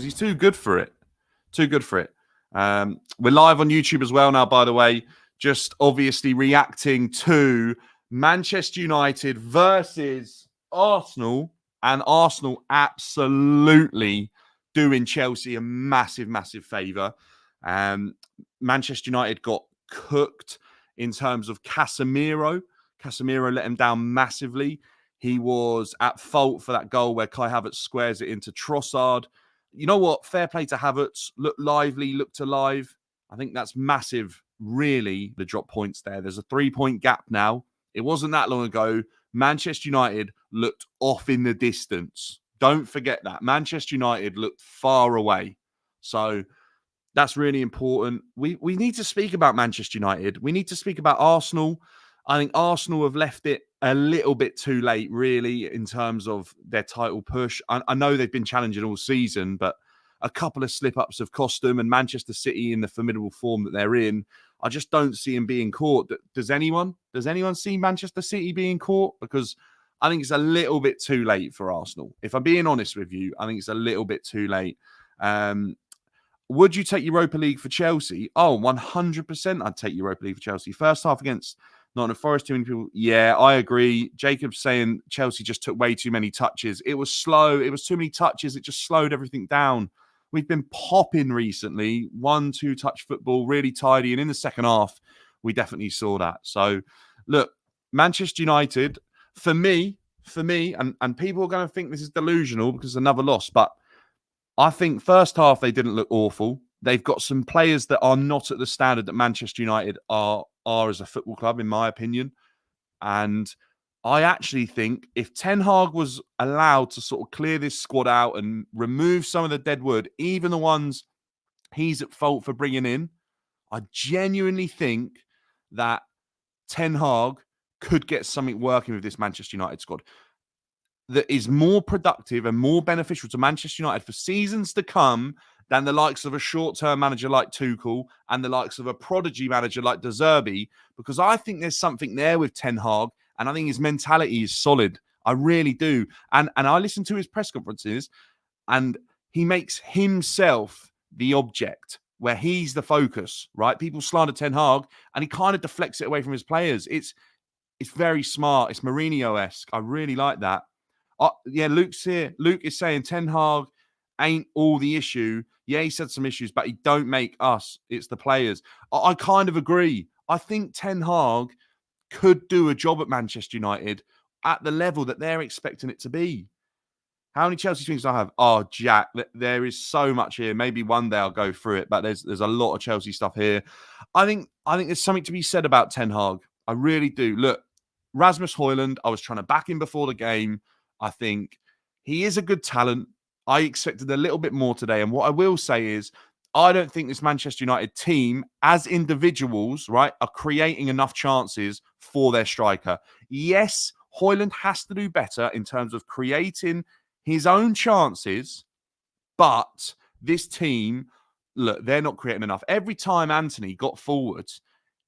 he's too good for it. Too good for it. We're live on YouTube as well now, by the way. Just obviously reacting to Manchester United versus Arsenal, and Arsenal absolutely doing Chelsea a massive, massive favour. Manchester United got cooked in terms of Casemiro. Casemiro let him down massively. He was at fault for that goal where Kai Havertz squares it into Trossard. You know what? Fair play to Havertz. Looked lively, looked alive. I think that's massive, really, the drop points there. There's a 3-point gap now. It wasn't that long ago. Manchester United looked off in the distance. Don't forget that. Manchester United looked far away. So that's really important. We need to speak about Manchester United. We need to speak about Arsenal. I think Arsenal have left it a little bit too late, really, in terms of their title push. I know they've been challenging all season, but a couple of slip-ups have cost them, and Manchester City, in the formidable form that they're in, I just don't see them being caught. Does anyone see Manchester City being caught? Because I think it's a little bit too late for Arsenal. If I'm being honest with you, I think it's a little bit too late. Would you take Europa League for Chelsea? Oh, 100% I'd take Europa League for Chelsea. First half against Nottingham Forest, too many people. Yeah, I agree. Jacob's saying Chelsea just took way too many touches. It was slow. It was too many touches. It just slowed everything down. We've been popping recently. 1-2 touch football, really tidy. And in the second half, we definitely saw that. So, look, Manchester United, for me, and people are going to think this is delusional because it's another loss, but I think first half they didn't look awful. They've got some players that are not at the standard that Manchester United are as a football club, in my opinion. And I actually think if Ten Hag was allowed to sort of clear this squad out and remove some of the dead wood, even the ones he's at fault for bringing in, I genuinely think that Ten Hag could get something working with this Manchester United squad that is more productive and more beneficial to Manchester United for seasons to come than the likes of a short-term manager like Tuchel and the likes of a prodigy manager like De Zerbi, because I think there's something there with Ten Hag, and I think his mentality is solid. I really do. And I listen to his press conferences, and he makes himself the object, where he's the focus, right? People slander Ten Hag, and he kind of deflects it away from his players. It's very smart. It's Mourinho-esque. I really like that. Yeah, Luke's here. Luke is saying Ten Hag ain't all the issue. Yeah, he said some issues, but he don't make us. It's the players. I kind of agree. I think Ten Hag could do a job at Manchester United at the level that they're expecting it to be. How many Chelsea things do I have? Oh, Jack, there is so much here. Maybe one day I'll go through it, but there's a lot of Chelsea stuff here. I think there's something to be said about Ten Hag. I really do. Look, Rasmus Højlund, I was trying to back him before the game. I think he is a good talent. I expected a little bit more today. And what I will say is, I don't think this Manchester United team, as individuals, right, are creating enough chances for their striker. Yes, Højlund has to do better in terms of creating his own chances, but this team, look, they're not creating enough. Every time Anthony got forwards,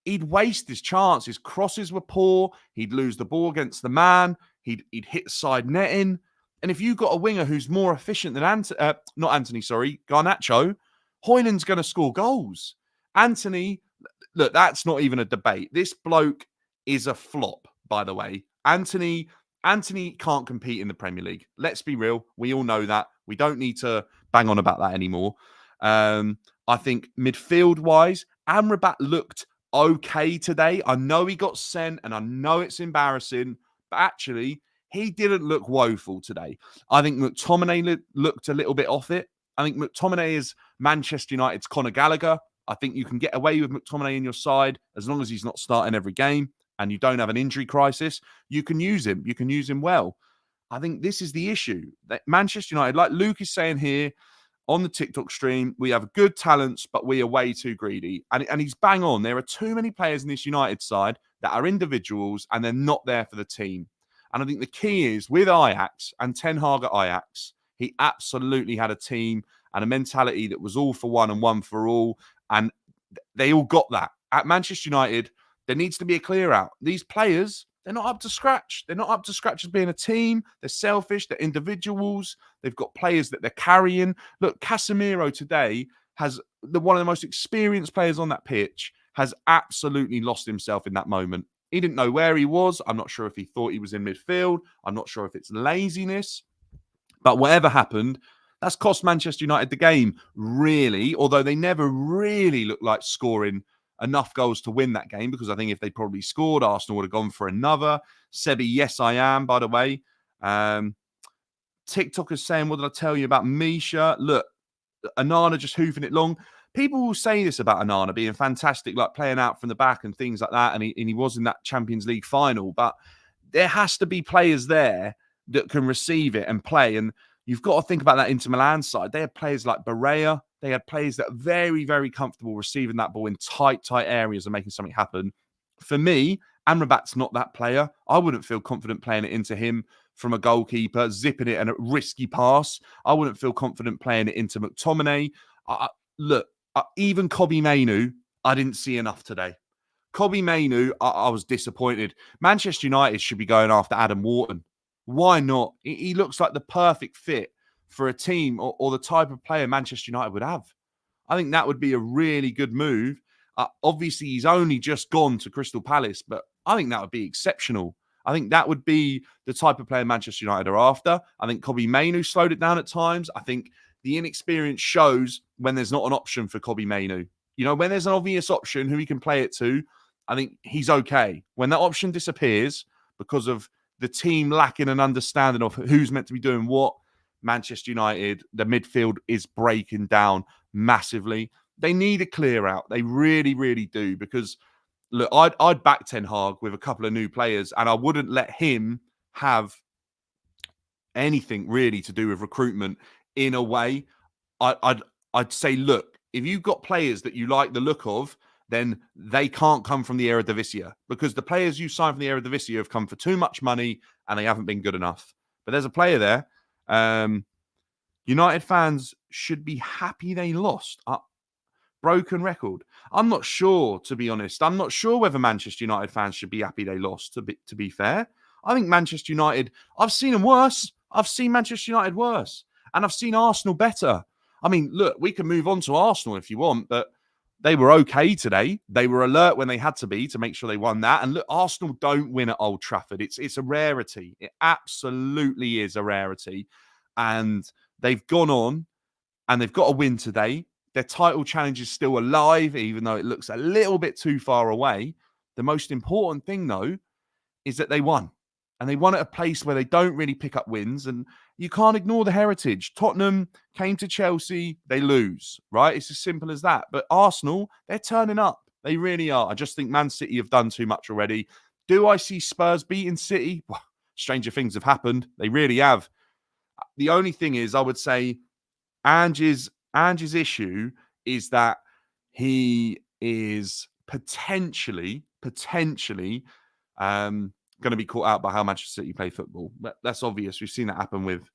he'd waste his chances. His crosses were poor. He'd lose the ball against the man. He'd hit side netting. And if you've got a winger who's more efficient than Garnacho, Højlund's going to score goals. Anthony, look, that's not even a debate. This bloke is a flop, by the way. Anthony can't compete in the Premier League. Let's be real. We all know that. We don't need to bang on about that anymore. I think midfield-wise, Amrabat looked okay today. I know he got sent, and I know it's embarrassing, but actually, he didn't look woeful today. I think McTominay looked a little bit off it. I think McTominay is Manchester United's Conor Gallagher. I think you can get away with McTominay in your side as long as he's not starting every game and you don't have an injury crisis. You can use him. You can use him well. I think this is the issue. That Manchester United, like Luke is saying here on the TikTok stream, we have good talents, but we are way too greedy. And he's bang on. There are too many players in this United side that are individuals and they're not there for the team. And I think the key is with Ajax and Ten Hag at Ajax, he absolutely had a team and a mentality that was all for one and one for all. And they all got that. At Manchester United, there needs to be a clear out. These players, They're not up to scratch. They're not up to scratch as being a team. They're selfish. They're individuals. They've got players that they're carrying. Look, Casemiro today has one of the most experienced players on that pitch, has absolutely lost himself in that moment. He didn't know where he was. I'm not sure if he thought he was in midfield. I'm not sure if it's laziness. But whatever happened, that's cost Manchester United the game, really, although they never really looked like scoring enough goals to win that game, because I think if they probably scored, Arsenal would have gone for another. Sebi, yes, I am, by the way. TikTok is saying, what did I tell you about Misha? Look, Onana just hoofing it long. People will say this about Onana being fantastic, like playing out from the back and things like that, and he was in that Champions League final, but there has to be players there that can receive it and play, and you've got to think about that Inter Milan side. They had players like Barella. They had players that are very, very comfortable receiving that ball in tight areas and making something happen. For me, Amrabat's not that player. I wouldn't feel confident playing it into him from a goalkeeper, zipping it and a risky pass. I wouldn't feel confident playing it into McTominay. Look, even Kobbie Mainoo, I didn't see enough today. Kobbie Mainoo, I was disappointed. Manchester United should be going after Adam Wharton. Why not? He looks like the perfect fit for a team or the type of player Manchester United would have. I think that would be a really good move. Obviously, he's only just gone to Crystal Palace, but I think that would be exceptional. I think that would be the type of player Manchester United are after. I think Kobbie Mainoo slowed it down at times. I think the inexperience shows when there's not an option for Kobbie Mainoo. You know, when there's an obvious option who he can play it to, I think he's okay. When that option disappears because of the team lacking an understanding of who's meant to be doing what, Manchester United, the midfield is breaking down massively. They need a clear out. They really, really do. Because, look, I'd back Ten Hag with a couple of new players, and I wouldn't let him have anything really to do with recruitment. In a way, I'd say, look, if you've got players that you like the look of, then they can't come from the Eredivisie, because the players you sign from the Eredivisie have come for too much money and they haven't been good enough. But there's a player there. United fans should be happy they lost. Broken record. I'm not sure, to be honest. I'm not sure whether Manchester United fans should be happy they lost, to be fair. I think Manchester United, I've seen them worse. I've seen Manchester United worse. And I've seen Arsenal better. I mean, look, we can move on to Arsenal if you want, but they were okay today. They were alert when they had to be to make sure they won that. And look, Arsenal don't win at Old Trafford. It's a rarity. It absolutely is a rarity. And they've gone on and they've got a win today. Their title challenge is still alive, even though it looks a little bit too far away. The most important thing, though, is that they won. And they won at a place where they don't really pick up wins. And you can't ignore the heritage. Tottenham came to Chelsea, they lose, right? It's as simple as that. But Arsenal, they're turning up. They really are. I just think Man City have done too much already. Do I see Spurs beating City? Well, stranger things have happened. They really have. The only thing is, I would say, Ange's issue is that he is potentially going to be caught out by how Manchester City play football. That's obvious. We've seen that happen with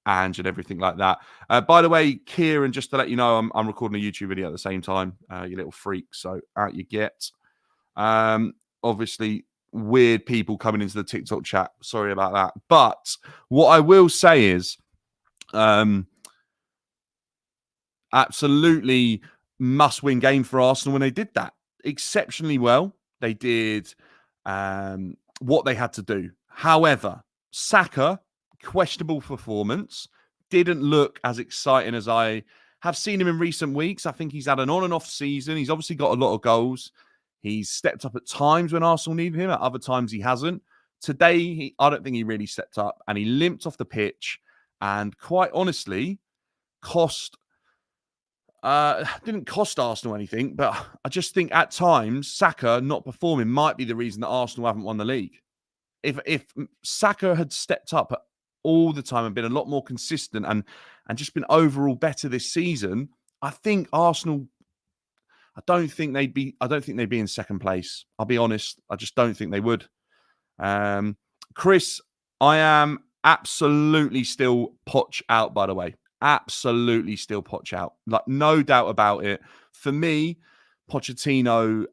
Ange and everything like that. By the way, Kieran, just to let you know, I'm recording a YouTube video at the same time, you little freak. So out you get. Obviously, weird people coming into the TikTok chat. Sorry about that. But what I will say is, absolutely must-win game for Arsenal when they did that exceptionally well. They did what they had to do. However, Saka, questionable performance, didn't look as exciting as I have seen him in recent weeks. I think he's had an on and off season. He's obviously got a lot of goals. He's stepped up at times when Arsenal needed him. At other times, he hasn't. Today, I don't think he really stepped up, and he limped off the pitch. And quite honestly, didn't cost Arsenal anything, but I just think at times Saka not performing might be the reason that Arsenal haven't won the league. If Saka had stepped up all the time and been a lot more consistent and just been overall better this season, I think Arsenal, I don't think they'd be in second place. I'll be honest. I just don't think they would. Chris, I am absolutely still Poch out, by the way. Absolutely still Poch out. Like, no doubt about it. For me, Pochettino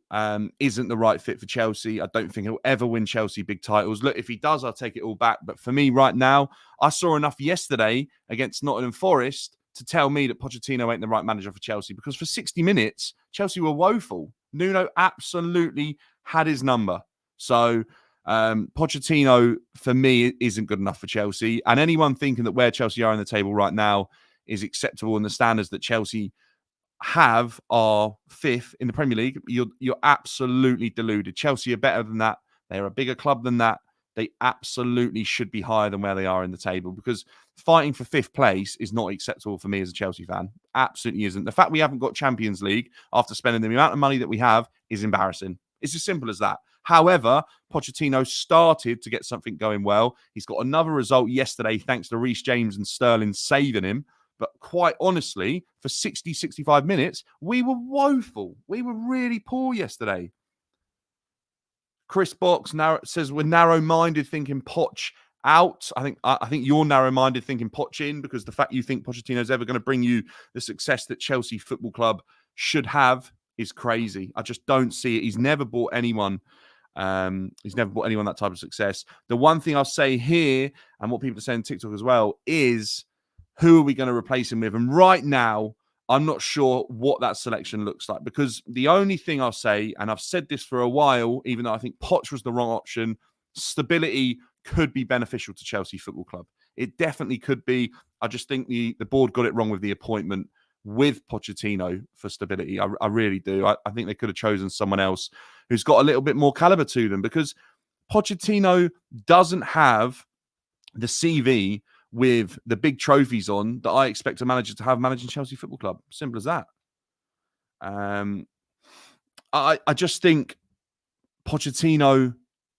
isn't the right fit for Chelsea. I don't think he'll ever win Chelsea big titles. Look, if he does, I'll take it all back. But for me right now, I saw enough yesterday against Nottingham Forest to tell me that Pochettino ain't the right manager for Chelsea, because for 60 minutes, Chelsea were woeful. Nuno absolutely had his number. So Pochettino, for me, isn't good enough for Chelsea. And anyone thinking that where Chelsea are in the table right now is acceptable in the standards that Chelsea have are fifth in the Premier League, you're absolutely deluded. Chelsea are better than that. They're a bigger club than that. They absolutely should be higher than where they are in the table, because fighting for fifth place is not acceptable for me as a Chelsea fan. Absolutely isn't. The fact we haven't got Champions League after spending the amount of money that we have is embarrassing. It's as simple as that. However, Pochettino started to get something going well. He's got another result yesterday thanks to Reece James and Sterling saving him. But quite honestly, for 60, 65 minutes, we were woeful. We were really poor yesterday. Chris Box says we're narrow-minded thinking Poch out. I think you're narrow-minded thinking Poch in, because the fact you think Pochettino's ever going to bring you the success that Chelsea Football Club should have is crazy. I just don't see it. He's never bought anyone. He's never bought anyone that type of success. The one thing I'll say here, and what people are saying on TikTok as well, is who are we going to replace him with? And right now, I'm not sure what that selection looks like, because the only thing I'll say, and I've said this for a while, even though I think Poch was the wrong option, stability could be beneficial to Chelsea Football Club. It definitely could be. I just think the board got it wrong with the appointment with Pochettino for stability. I really do. I think they could have chosen someone else who's got a little bit more caliber to them, because Pochettino doesn't have the CV with the big trophies on that I expect a manager to have managing Chelsea Football Club. Simple as that. I just think Pochettino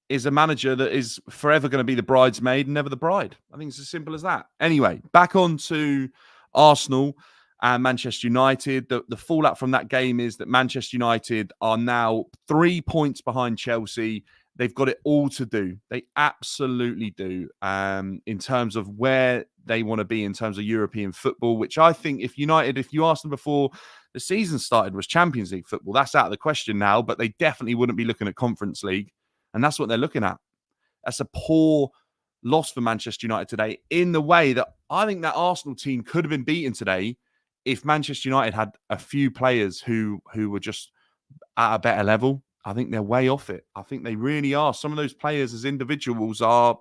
is a manager that is forever going to be the bridesmaid and never the bride. I think it's as simple as that. Anyway, back on to Arsenal and Manchester United. The fallout from that game is that Manchester United are now 3 points behind Chelsea. They've got it all to do. They absolutely do, in terms of where they want to be in terms of European football, which I think if you asked them before the season started, was Champions League football. That's out of the question now, but they definitely wouldn't be looking at Conference League. And that's what they're looking at. That's a poor loss for Manchester United today, in the way that I think that Arsenal team could have been beaten today if Manchester United had a few players who were just at a better level. I think they're way off it. I think they really are. Some of those players as individuals are,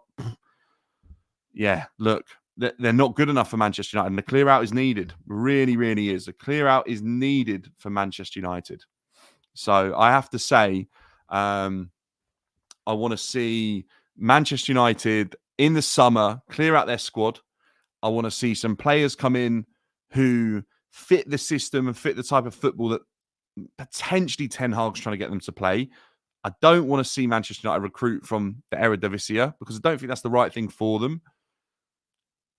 look, they're not good enough for Manchester United. And the clear out is needed. Really, really is. A clear out is needed for Manchester United. So I have to say, I want to see Manchester United in the summer clear out their squad. I want to see some players come in who fit the system and fit the type of football that potentially Ten Hag's trying to get them to play. I don't want to see Manchester United recruit from the Eredivisie, because I don't think that's the right thing for them.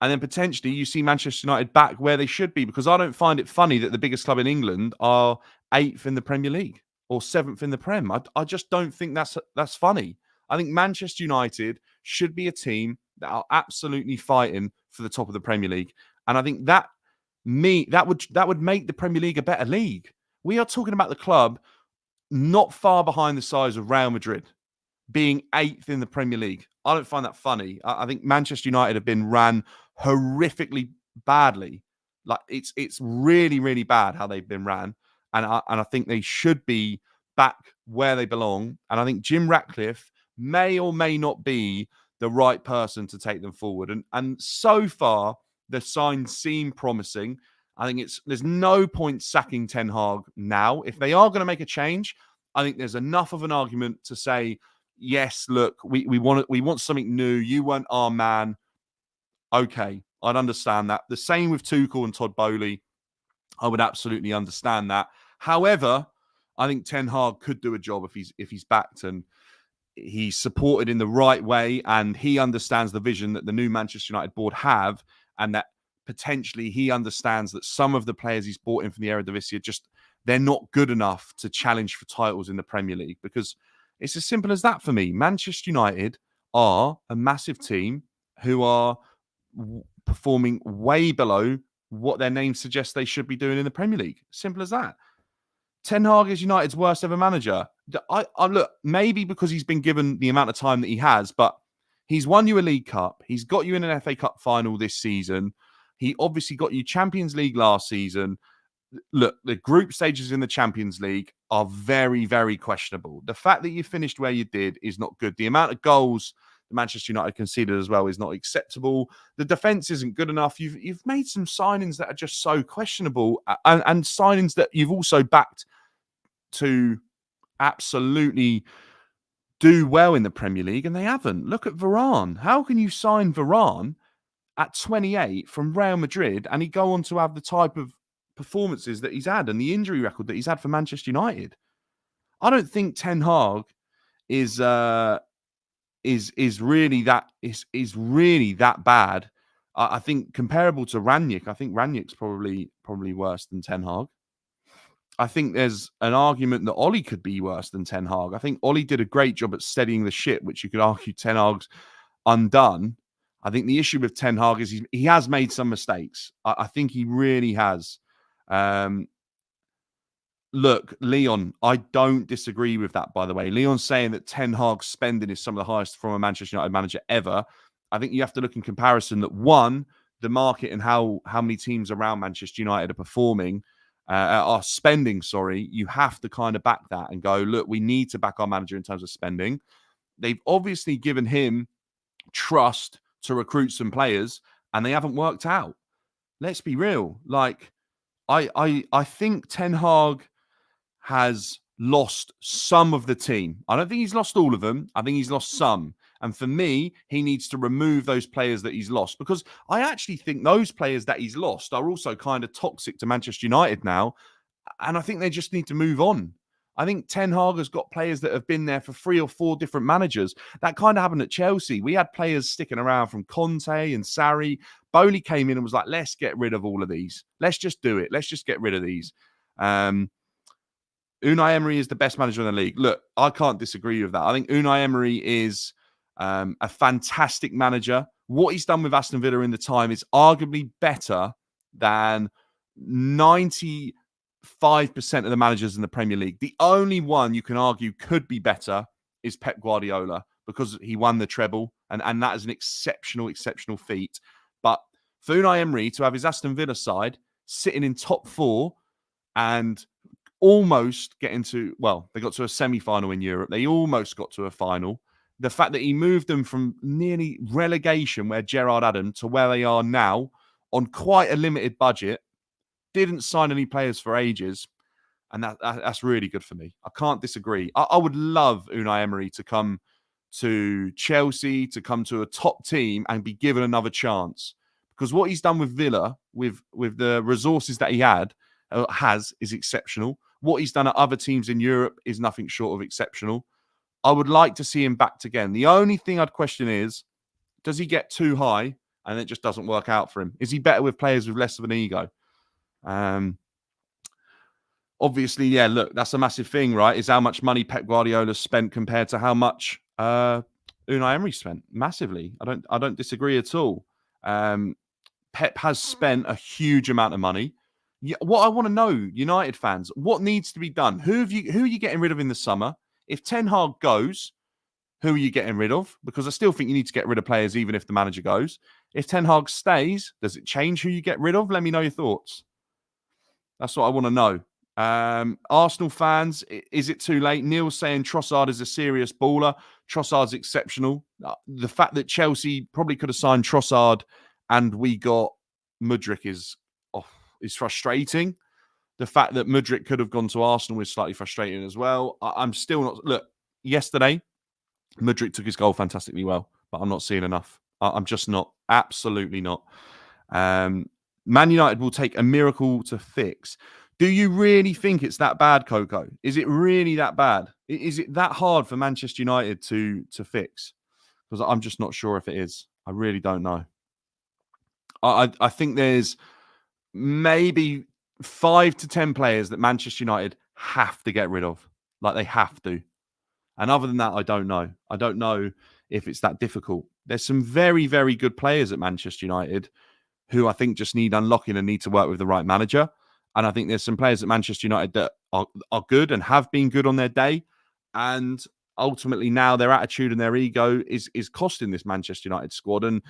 And then potentially you see Manchester United back where they should be, because I don't find it funny that the biggest club in England are 8th in the Premier League or 7th in the Prem. I just don't think that's funny. I think Manchester United should be a team that are absolutely fighting for the top of the Premier League. And I think that would make the Premier League a better league. We are talking about the club not far behind the size of Real Madrid, being 8th in the Premier League. I don't find that funny. I think Manchester United have been ran horrifically badly. Like it's really, really bad how they've been ran. And I think they should be back where they belong. And I think Jim Ratcliffe may or may not be the right person to take them forward. And so far, the signs seem promising. I think there's no point sacking Ten Hag now. If they are going to make a change, I think there's enough of an argument to say, yes, look, we want something new. You weren't our man. Okay, I'd understand that. The same with Tuchel and Todd Bowley. I would absolutely understand that. However, I think Ten Hag could do a job if he's backed and he's supported in the right way, and he understands the vision that the new Manchester United board have, and that potentially he understands that some of the players he's brought in from the Eredivisie they're not good enough to challenge for titles in the Premier League, because it's as simple as that for me. Manchester United are a massive team who are performing way below what their name suggests they should be doing in the Premier League. Simple as that. Ten Hag is United's worst ever manager. I look, maybe because he's been given the amount of time that he has, but he's won you a League Cup. He's got you in an FA Cup final this season. He obviously got you Champions League last season. Look, the group stages in the Champions League are very, very questionable. The fact that you finished where you did is not good. The amount of goals the Manchester United conceded as well is not acceptable. The defense isn't good enough. You've made some signings that are just so questionable, and signings that you've also backed to absolutely do well in the Premier League, and they haven't. Look at Varane. How can you sign Varane at 28 from Real Madrid and he go on to have the type of performances that he's had and the injury record that he's had for Manchester United? I don't think Ten Hag is really that bad. I think comparable to Rangnick, I think Rangnick's probably worse than Ten Hag. I think there's an argument that Ollie could be worse than Ten Hag. I think Ollie did a great job at steadying the ship, which you could argue Ten Hag's undone. I think the issue with Ten Hag is he has made some mistakes. I think he really has. Look, Leon, I don't disagree with that, by the way. Leon's saying that Ten Hag's spending is some of the highest from a Manchester United manager ever. I think you have to look in comparison that, one, the market and how many teams around Manchester United are performing, are spending, you have to kind of back that and go, look, we need to back our manager in terms of spending. They've obviously given him trust to recruit some players and they haven't worked out. Let's be real. Like, I think Ten Hag has lost some of the team. I don't think he's lost all of them. I think he's lost some. And for me, he needs to remove those players that he's lost, because I actually think those players that he's lost are also kind of toxic to Manchester United now. And I think they just need to move on. I think Ten Hag has got players that have been there for 3 or 4 different managers. That kind of happened at Chelsea. We had players sticking around from Conte and Sarri. Bowley came in and was like, let's get rid of all of these. Let's just do it. Let's just get rid of these. Unai Emery is the best manager in the league. Look, I can't disagree with that. I think Unai Emery is a fantastic manager. What he's done with Aston Villa in the time is arguably better than 95% of the managers in the Premier League. The only one you can argue could be better is Pep Guardiola, because he won the treble, and that is an exceptional feat. But for Unai Emery to have his Aston Villa side sitting in top 4 and almost getting to, well, they got to a semi-final in Europe. They almost got to a final. The fact that he moved them from nearly relegation, where Gerrard had them, to where they are now on quite a limited budget, didn't sign any players for ages, and that's really good for me. I can't disagree. I would love Unai Emery to come to Chelsea, to come to a top team and be given another chance, because what he's done with Villa, with the resources that he has is exceptional. What he's done at other teams in Europe is nothing short of exceptional. I would like to see him backed again. The only thing I'd question is, does he get too high and it just doesn't work out for him? Is he better with players with less of an ego? Obviously, yeah, look, that's a massive thing, right? Is how much money Pep Guardiola spent compared to how much Unai Emery spent. Massively. I don't disagree at all. Pep has spent a huge amount of money. What I want to know, United fans, what needs to be done? Who are you getting rid of in the summer? If Ten Hag goes, who are you getting rid of? Because I still think you need to get rid of players even if the manager goes. If Ten Hag stays, does it change who you get rid of? Let me know your thoughts. That's what I want to know. Arsenal fans, is it too late? Neil's saying Trossard is a serious baller. Trossard's exceptional. The fact that Chelsea probably could have signed Trossard and we got Mudryk is frustrating. The fact that Mudryk could have gone to Arsenal is slightly frustrating as well. I'm still not... Look, yesterday, Mudryk took his goal fantastically well, but I'm not seeing enough. I'm just not. Absolutely not. Man United will take a miracle to fix. Do you really think it's that bad, Coco? Is it really that bad? Is it that hard for Manchester United to fix? Because I'm just not sure if it is. I really don't know. I think there's maybe 5 to 10 players that Manchester United have to get rid of. Like, they have to. And other than that, I don't know. I don't know if it's that difficult. There's some very, very good players at Manchester United who I think just need unlocking and need to work with the right manager. And I think there's some players at Manchester United that are good and have been good on their day. And ultimately now their attitude and their ego is costing this Manchester United squad. And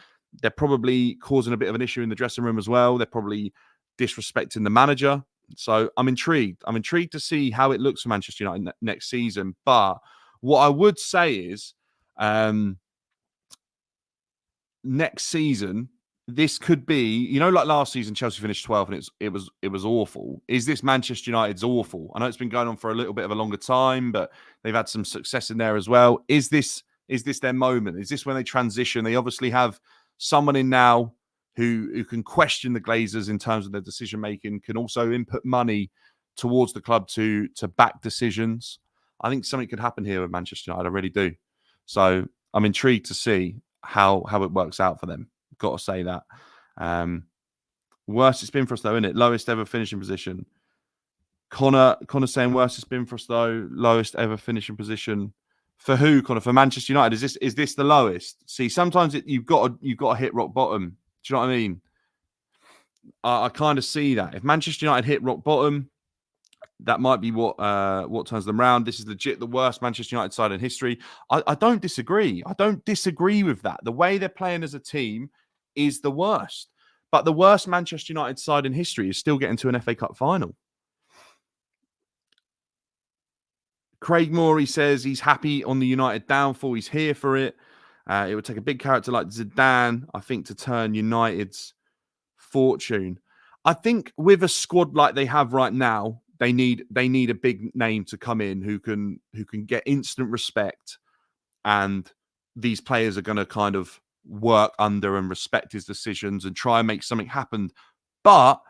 they're probably causing a bit of an issue in the dressing room as well. They're probably disrespecting the manager. So I'm intrigued. I'm intrigued to see how it looks for Manchester United next season. But what I would say is next season, this could be, like last season, Chelsea finished 12th and it was awful. Is this Manchester United's awful? I know it's been going on for a little bit of a longer time, but they've had some success in there as well. Is this their moment? Is this when they transition? They obviously have someone in now who can question the Glazers in terms of their decision making, can also input money towards the club to back decisions. I think something could happen here with Manchester United. I really do. So I'm intrigued to see how it works out for them. Got to say that. Worst it's been for us though, isn't it? Lowest ever finishing position. Connor saying worst it's been for us though. Lowest ever finishing position. For who, Connor? For Manchester United? Is this the lowest? See, sometimes you've got to hit rock bottom. Do you know what I mean? I kind of see that. If Manchester United hit rock bottom, that might be what turns them around. This is legit the worst Manchester United side in history. I don't disagree. I don't disagree with that. The way they're playing as a team is the worst. But the worst Manchester United side in history is still getting to an FA Cup final. Craig Morey says he's happy on the United downfall. He's here for it. It would take a big character like Zidane, I think, to turn United's fortune. I think with a squad like they have right now, they need a big name to come in who can get instant respect, and these players are going to kind of work under and respect his decisions and try and make something happen. But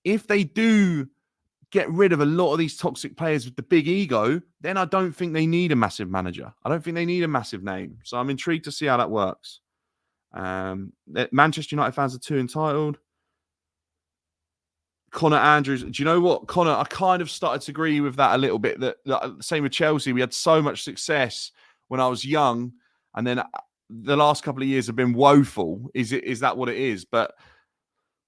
if they do get rid of a lot of these toxic players with the big ego, then I don't think they need a massive manager. I don't think they need a massive name. So I'm intrigued to see how that works. Manchester United fans are too entitled. Connor Andrews, do you know what, Connor? I kind of started to agree with that a little bit. That same with Chelsea. We had so much success when I was young, and then the last couple of years have been woeful. Is that what it is? But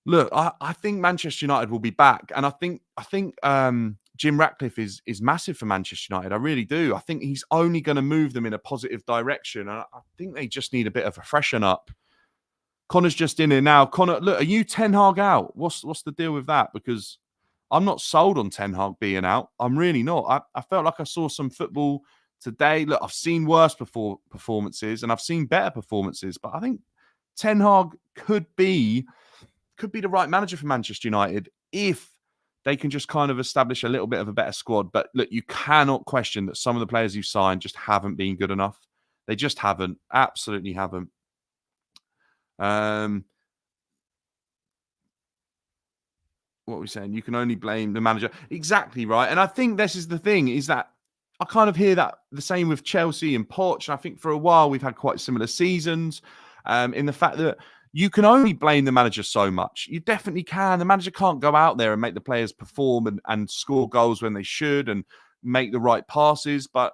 look, I think Manchester United will be back, and I think Jim Ratcliffe is massive for Manchester United. I really do. I think he's only going to move them in a positive direction. And I think they just need a bit of a freshen up. Connor's just in here now. Connor, look, are you Ten Hag out? What's the deal with that? Because I'm not sold on Ten Hag being out. I'm really not. I felt like I saw some football today. Look, I've seen worse performances and I've seen better performances, but I think Ten Hag could be the right manager for Manchester United if they can just kind of establish a little bit of a better squad. But look, you cannot question that some of the players you've signed just haven't been good enough. They just haven't. Absolutely haven't. What are we saying? You can only blame the manager. Exactly right. And I think this is the thing, is that I kind of hear that the same with Chelsea and Poch. And I think for a while we've had quite similar seasons in the fact that you can only blame the manager so much. You definitely can. The manager can't go out there and make the players perform and score goals when they should and make the right passes. But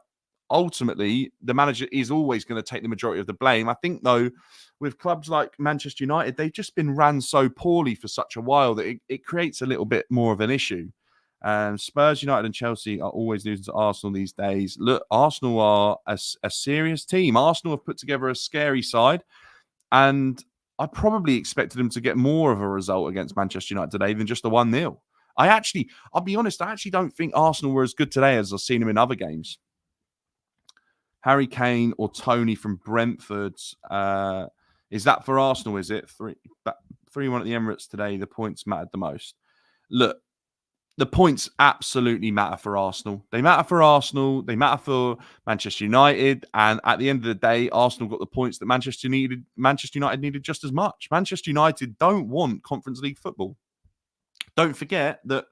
ultimately, the manager is always going to take the majority of the blame. I think, though, with clubs like Manchester United, they've just been ran so poorly for such a while that it creates a little bit more of an issue. Spurs, United and Chelsea are always losing to Arsenal these days. Look, Arsenal are a serious team. Arsenal have put together a scary side, and I probably expected them to get more of a result against Manchester United today than just a 1-0. I'll be honest, I actually don't think Arsenal were as good today as I've seen them in other games. Harry Kane or Tony from Brentford. Is that for Arsenal, is it? 3-1 at the Emirates today. The points mattered the most. Look, the points absolutely matter for Arsenal. They matter for Arsenal. They matter for Manchester United. And at the end of the day, Arsenal got the points that Manchester United needed just as much. Manchester United don't want Conference League football. Don't forget that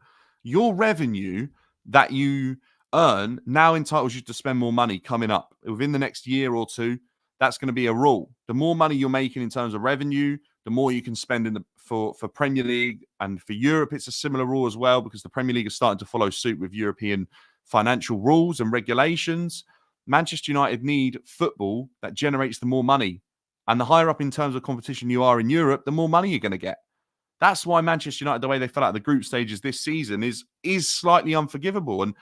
your revenue that you earn now entitles you to spend more money coming up within the next year or two. That's going to be a rule. The more money you're making in terms of revenue, the more you can spend for Premier League. And for Europe, it's a similar rule as well, because the Premier League is starting to follow suit with European financial rules and regulations. Manchester United need football that generates the more money. And the higher up in terms of competition you are in Europe, the more money you're going to get. That's why Manchester United, the way they fell out of the group stages this season, is slightly unforgivable. And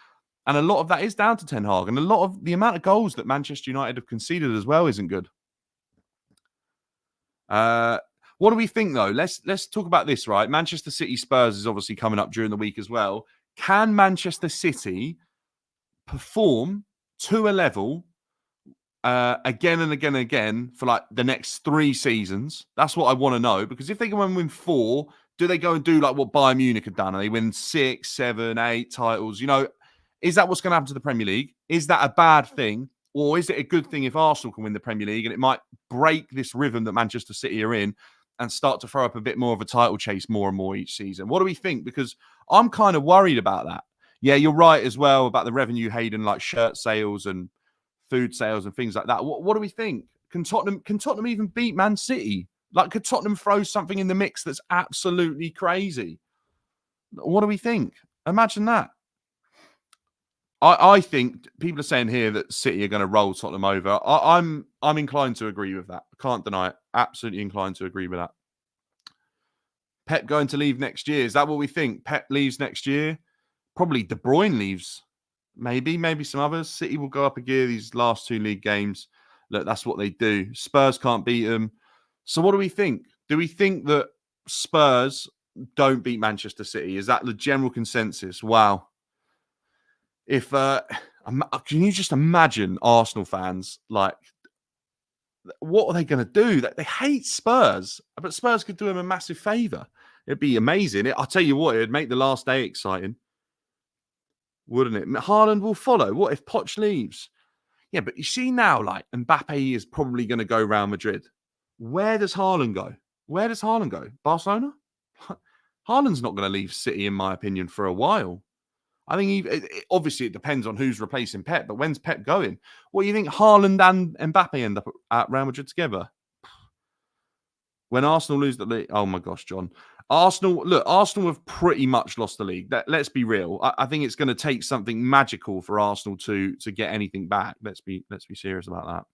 a lot of that is down to Ten Hag. And a lot of the amount of goals that Manchester United have conceded as well isn't good. What do we think, though? Let's talk about this, right? Manchester City Spurs is obviously coming up during the week as well. Can Manchester City perform to a level again and again and again for like the next 3 seasons? That's what I want to know. Because if they go and win 4, do they go and do like what Bayern Munich have done? And they win 6, 7, 8 titles? You know, is that what's going to happen to the Premier League? Is that a bad thing? Or is it a good thing if Arsenal can win the Premier League and it might break this rhythm that Manchester City are in and start to throw up a bit more of a title chase more and more each season? What do we think? Because I'm kind of worried about that. Yeah, you're right as well about the revenue, Hayden, like shirt sales and food sales and things like that. What do we think? Can Tottenham even beat Man City? Like, could Tottenham throw something in the mix that's absolutely crazy? What do we think? Imagine that. I think people are saying here that City are going to roll Tottenham over. I'm inclined to agree with that. I can't deny it. Absolutely inclined to agree with that. Pep going to leave next year. Is that what we think? Pep leaves next year? Probably De Bruyne leaves. Maybe some others. City will go up a gear these last 2 league games. Look, that's what they do. Spurs can't beat them. So what do we think? Do we think that Spurs don't beat Manchester City? Is that the general consensus? Wow. If can you just imagine Arsenal fans, like, what are they going to do? They hate Spurs, but Spurs could do them a massive favour. It'd be amazing. I'll tell you what, it'd make the last day exciting, wouldn't it? Haaland will follow. What if Poch leaves? Yeah, but you see now, like, Mbappe is probably going to go Real Madrid. Where does Haaland go? Barcelona? Haaland's not going to leave City, in my opinion, for a while. I think obviously it depends on who's replacing Pep, but when's Pep going? What do you think Haaland and Mbappe end up at Real Madrid together? When Arsenal lose the league, oh my gosh, John. Arsenal have pretty much lost the league. Let's be real. I think it's going to take something magical for Arsenal to get anything back. Let's be serious about that.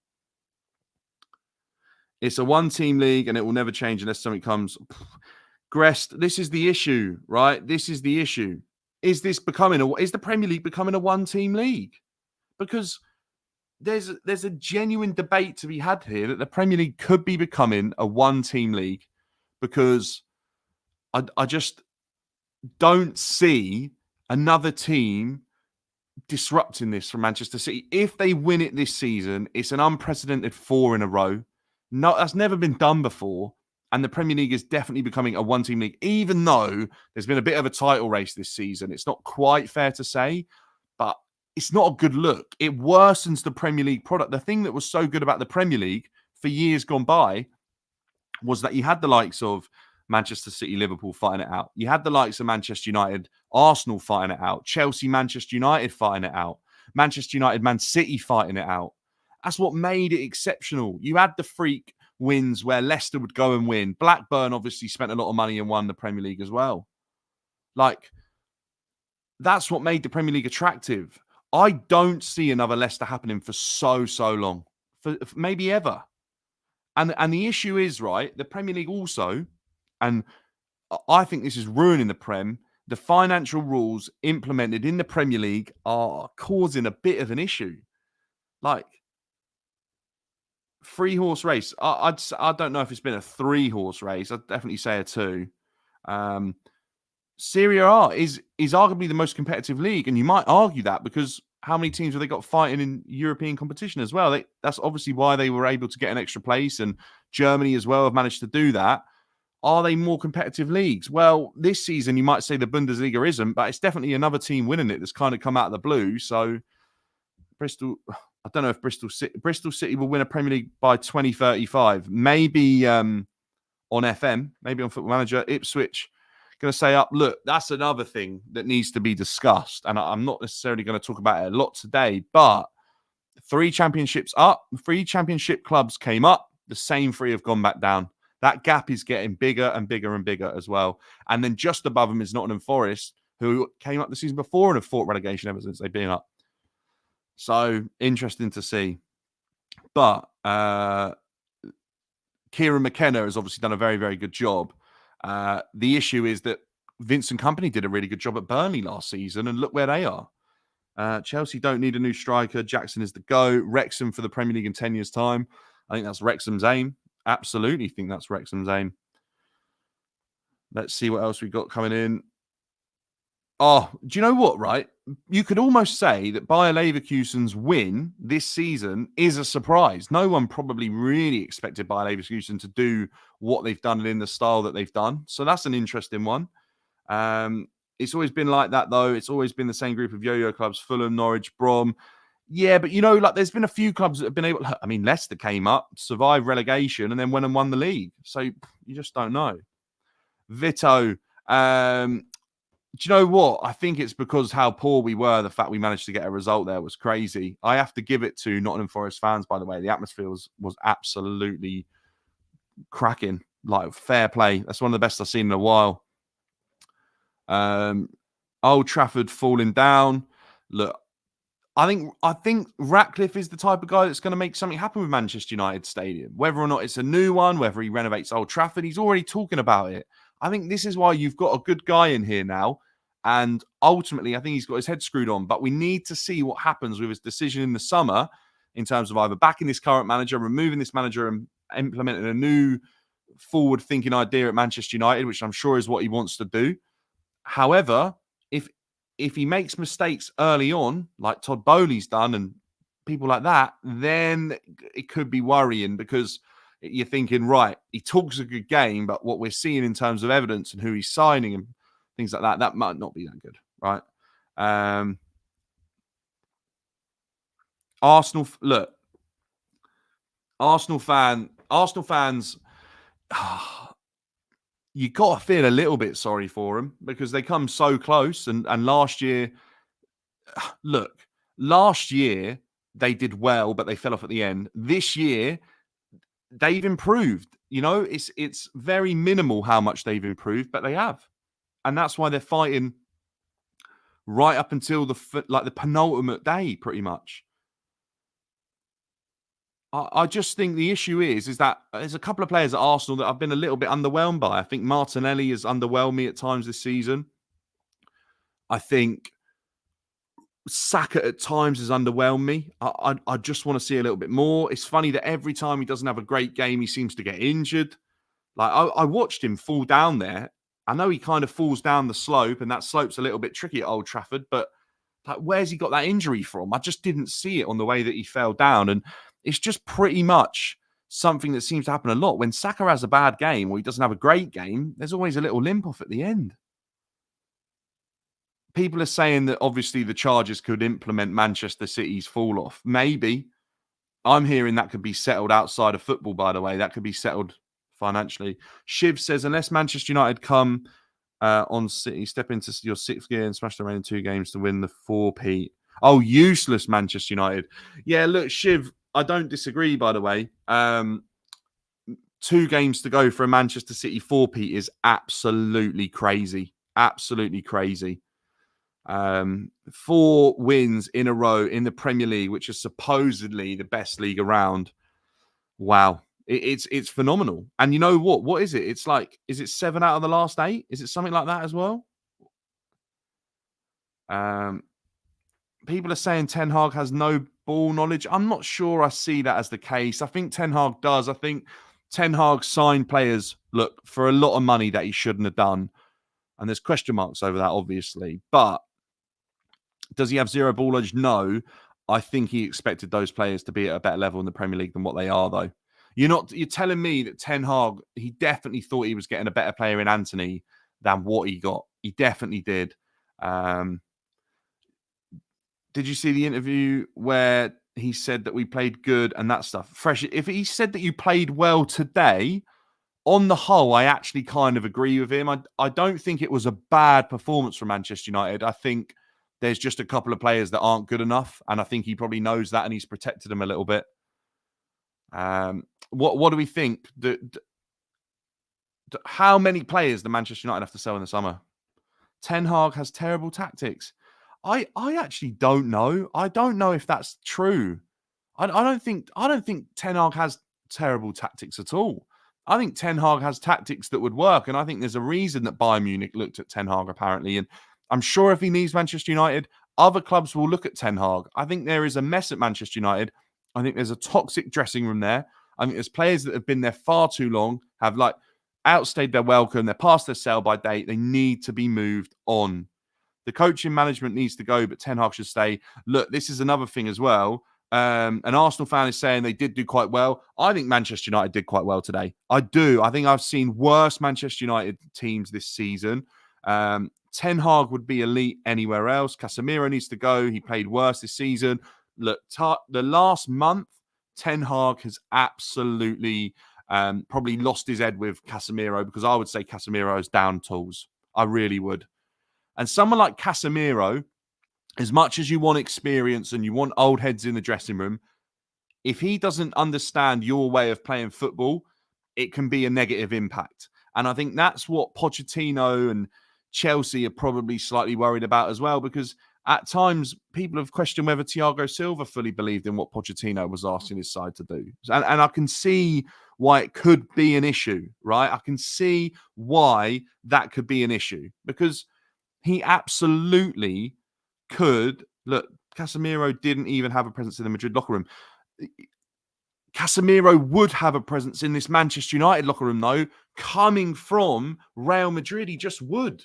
It's a 1-team league and it will never change unless something comes. Grest, this is the issue, right? This is the issue. Is the Premier League becoming a 1-team league? Because there's a genuine debate to be had here that the Premier League could be becoming a 1-team league, because I just don't see another team disrupting this from Manchester City. If they win it this season, it's an unprecedented 4 in a row. No, that's never been done before. And the Premier League is definitely becoming a 1-team league, even though there's been a bit of a title race this season. It's not quite fair to say, but it's not a good look. It worsens the Premier League product. The thing that was so good about the Premier League for years gone by was that you had the likes of Manchester City, Liverpool fighting it out. You had the likes of Manchester United, Arsenal fighting it out. Chelsea, Manchester United fighting it out. Manchester United, Man City fighting it out. That's what made it exceptional. You had the freak wins where Leicester would go and win. Blackburn obviously spent a lot of money and won the Premier League as well. Like, that's what made the Premier League attractive. I don't see another Leicester happening for so long, for maybe ever. And the issue is, right, the Premier League also, and I think this is ruining the Prem, the financial rules implemented in the Premier League are causing a bit of an issue. Like, 3-horse race. I don't know if it's been a 3-horse race. I'd definitely say a 2. Serie A is arguably the most competitive league, and you might argue that because how many teams have they got fighting in European competition as well? That's obviously why they were able to get an extra place, and Germany as well have managed to do that. Are they more competitive leagues? Well, this season you might say the Bundesliga isn't, but it's definitely another team winning it that's kind of come out of the blue. So Bristol, I don't know if Bristol City will win a Premier League by 2035. Maybe on FM, maybe on Football Manager. Ipswich going to say up. Look, that's another thing that needs to be discussed. And I'm not necessarily going to talk about it a lot today, but 3 championships up, 3 championship clubs came up. The same 3 have gone back down. That gap is getting bigger and bigger and bigger as well. And then just above them is Nottingham Forest, who came up the season before and have fought relegation ever since they've been up. So interesting to see. But Kieran McKenna has obviously done a very, very good job. The issue is that Vincent Kompany did a really good job at Burnley last season, and look where they are. Chelsea don't need a new striker. Jackson is the go. Wrexham for the Premier League in 10 years' time. I think that's Wrexham's aim. Absolutely think that's Wrexham's aim. Let's see what else we've got coming in. Oh, do you know what, right? You could almost say that Bayer Leverkusen's win this season is a surprise. No one probably really expected Bayer Leverkusen to do what they've done and in the style that they've done. So that's an interesting one. It's always been like that, though. It's always been the same group of yo-yo clubs, Fulham, Norwich, Brom. Yeah, but, like there's been a few clubs that have been able... I mean, Leicester came up, survived relegation, and then went and won the league. So you just don't know. Vito... do you know what? I think it's because how poor we were. The fact we managed to get a result there was crazy. I have to give it to Nottingham Forest fans, by the way. The atmosphere was absolutely cracking. Like, fair play. That's one of the best I've seen in a while. Old Trafford falling down. Look, I think Ratcliffe is the type of guy that's going to make something happen with Manchester United Stadium. Whether or not it's a new one, whether he renovates Old Trafford, he's already talking about it. I think this is why you've got a good guy in here now. And ultimately, I think he's got his head screwed on. But we need to see what happens with his decision in the summer in terms of either backing this current manager, removing this manager and implementing a new forward-thinking idea at Manchester United, which I'm sure is what he wants to do. However, if he makes mistakes early on, like Todd Bowley's done and people like that, then it could be worrying because you're thinking, right, he talks a good game, but what we're seeing in terms of evidence and who he's signing and things like that, that might not be that good, right? Arsenal fans, you got to feel a little bit sorry for them because they come so close. And last year, last year they did well, but they fell off at the end. This year, they've improved. It's very minimal how much they've improved, but they have. And that's why they're fighting right up until the penultimate day, pretty much. I just think the issue is that there's a couple of players at Arsenal that I've been a little bit underwhelmed by. I think Martinelli has underwhelmed me at times this season. I think Saka at times has underwhelmed me. I just want to see a little bit more. It's funny that every time he doesn't have a great game, he seems to get injured. Like I watched him fall down there. I know he kind of falls down the slope, and that slope's a little bit tricky at Old Trafford, but like, where's he got that injury from? I just didn't see it on the way that he fell down. And it's just pretty much something that seems to happen a lot. When Saka has a bad game or he doesn't have a great game, there's always a little limp off at the end. People are saying that obviously the Chargers could implement Manchester City's fall off. Maybe. I'm hearing that could be settled outside of football, by the way. That could be settled financially. Shiv says, unless Manchester United come on City, step into your sixth gear and smash the remaining 2 games to win the 4-peat. Oh, useless Manchester United. Yeah, look, Shiv, I don't disagree, by the way. 2 games to go for a Manchester City 4-peat is absolutely crazy. Absolutely crazy. 4 wins in a row in the Premier League, which is supposedly the best league around. Wow. It's phenomenal. And you know what? What is it? It's like, is it 7 out of the last 8? Is it something like that as well? People are saying Ten Hag has no ball knowledge. I'm not sure I see that as the case. I think Ten Hag does. I think Ten Hag signed players, look, for a lot of money that he shouldn't have done. And there's question marks over that, obviously. But does he have zero ball knowledge? No. I think he expected those players to be at a better level in the Premier League than what they are, though. You're telling me that Ten Hag, he definitely thought he was getting a better player in Anthony than what he got. He definitely did. Did you see the interview where he said that we played good and that stuff? Fresh. If he said that you played well today, on the whole, I actually kind of agree with him. I don't think it was a bad performance from Manchester United. I think there's just a couple of players that aren't good enough, and I think he probably knows that, and he's protected them a little bit. What do we think? How many players do Manchester United have to sell in the summer? Ten Hag has terrible tactics. I actually don't know. I don't know if that's true. I don't think Ten Hag has terrible tactics at all. I think Ten Hag has tactics that would work. And I think there's a reason that Bayern Munich looked at Ten Hag, apparently. And I'm sure if he leaves Manchester United, other clubs will look at Ten Hag. I think there is a mess at Manchester United. I think there's a toxic dressing room there. I think there's players that have been there far too long, have like outstayed their welcome. They're past their sell-by date. They need to be moved on. The coaching management needs to go, but Ten Hag should stay. Look, this is another thing as well. An Arsenal fan is saying they did do quite well. I think Manchester United did quite well today. I do. I think I've seen worse Manchester United teams this season. Ten Hag would be elite anywhere else. Casemiro needs to go. He played worse this season. Look, the last month, Ten Hag has absolutely probably lost his head with Casemiro, because I would say Casemiro is down tools. I really would. And someone like Casemiro, as much as you want experience and you want old heads in the dressing room, if he doesn't understand your way of playing football, it can be a negative impact. And I think that's what Pochettino and Chelsea are probably slightly worried about as well, because at times people have questioned whether Thiago Silva fully believed in what Pochettino was asking his side to do. And I can see why it could be an issue, right? I can see why that could be an issue, because he absolutely could. Look, Casemiro didn't even have a presence in the Madrid locker room. Casemiro would have a presence in this Manchester United locker room, though, coming from Real Madrid. He just would.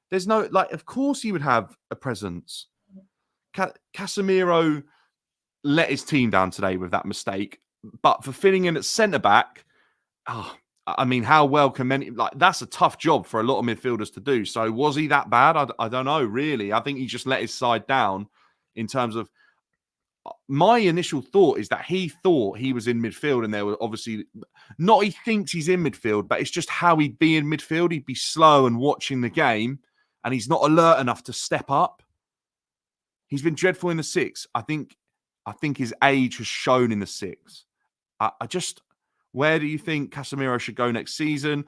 There's no, like, of course he would have a presence. Casemiro let his team down today with that mistake. But for filling in at centre-back, I mean, how well can many... Like, that's a tough job for a lot of midfielders to do. So was he that bad? I don't know, really. I think he just let his side down in terms of... My initial thought is that he thought he was in midfield, and there were obviously... Not he thinks he's in midfield, but it's just how he'd be in midfield. He'd be slow and watching the game, and he's not alert enough to step up. He's been dreadful in the six. I think his age has shown in the six. Where do you think Casemiro should go next season?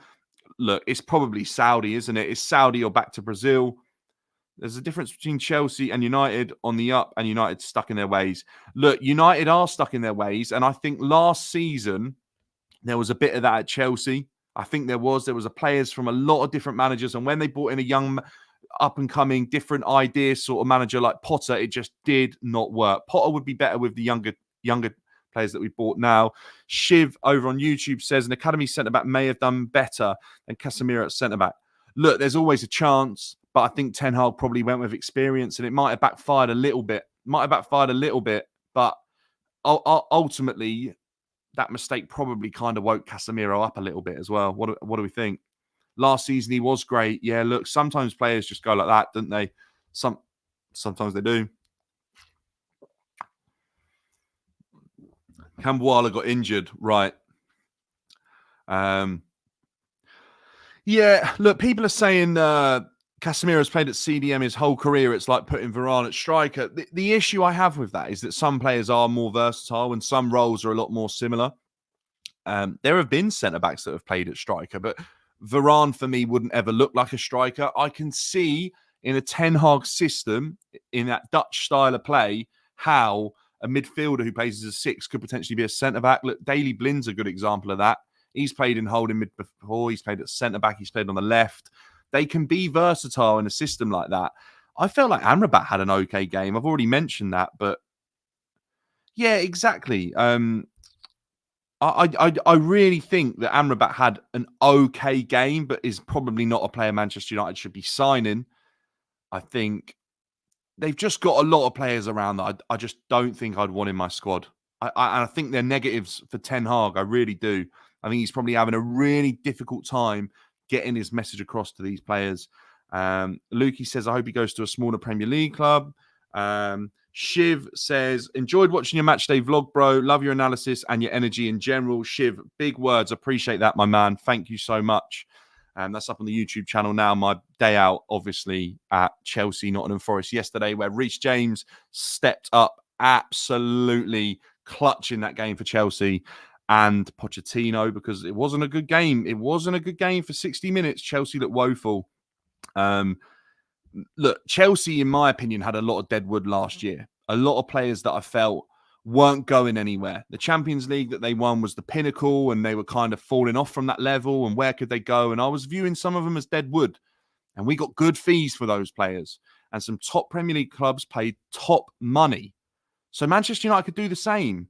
Look, it's probably Saudi, isn't it? It's Saudi or back to Brazil. There's a difference between Chelsea and United on the up, and United stuck in their ways. Look, United are stuck in their ways, and I think last season there was a bit of that at Chelsea. I think there was players from a lot of different managers, and when they brought in a young, up-and-coming, different idea sort of manager like Potter, it just did not work. Potter would be better with the younger players that we bought now. Shiv over on YouTube says an academy centre-back may have done better than Casemiro at centre-back. Look, there's always a chance, but I think Ten Hag probably went with experience, and it might have backfired a little bit. But ultimately, that mistake probably kind of woke Casemiro up a little bit as well. What do we think? Last season, he was great. Yeah, look, sometimes players just go like that, don't they? Sometimes they do. Cambuala got injured, right? Yeah, look, people are saying Casemiro's played at CDM his whole career. It's like putting Varane at striker. The issue I have with that is that some players are more versatile and some roles are a lot more similar. There have been centre-backs that have played at striker, but Varane, for me, wouldn't ever look like a striker. I can see in a Ten Hag system, in that Dutch style of play, how a midfielder who plays as a six could potentially be a centre-back. Look, Daley Blind's a good example of that. He's played in holding mid before. He's played at centre-back. He's played on the left. They can be versatile in a system like that. I felt like Amrabat had an okay game. I've already mentioned that, but yeah, exactly. I really think that Amrabat had an okay game, but is probably not a player Manchester United should be signing. I think they've just got a lot of players around that I just don't think I'd want in my squad. I think they're negatives for Ten Hag. I really do. I think he's probably having a really difficult time getting his message across to these players. Lukey says, I hope he goes to a smaller Premier League club. Shiv says, enjoyed watching your matchday vlog, bro. Love your analysis and your energy in general. Shiv, big words. Appreciate that, my man. Thank you so much. That's up on the YouTube channel now. My day out, obviously, at Chelsea, Nottingham Forest yesterday, where Reece James stepped up, absolutely clutching that game for Chelsea and Pochettino, because it wasn't a good game. It wasn't a good game for 60 minutes. Chelsea looked woeful. Look, Chelsea, in my opinion, had a lot of deadwood last year. A lot of players that I felt weren't going anywhere. The Champions League that they won was the pinnacle, and they were kind of falling off from that level. And where could they go? And I was viewing some of them as dead wood. And we got good fees for those players. And some top Premier League clubs paid top money. So Manchester United could do the same.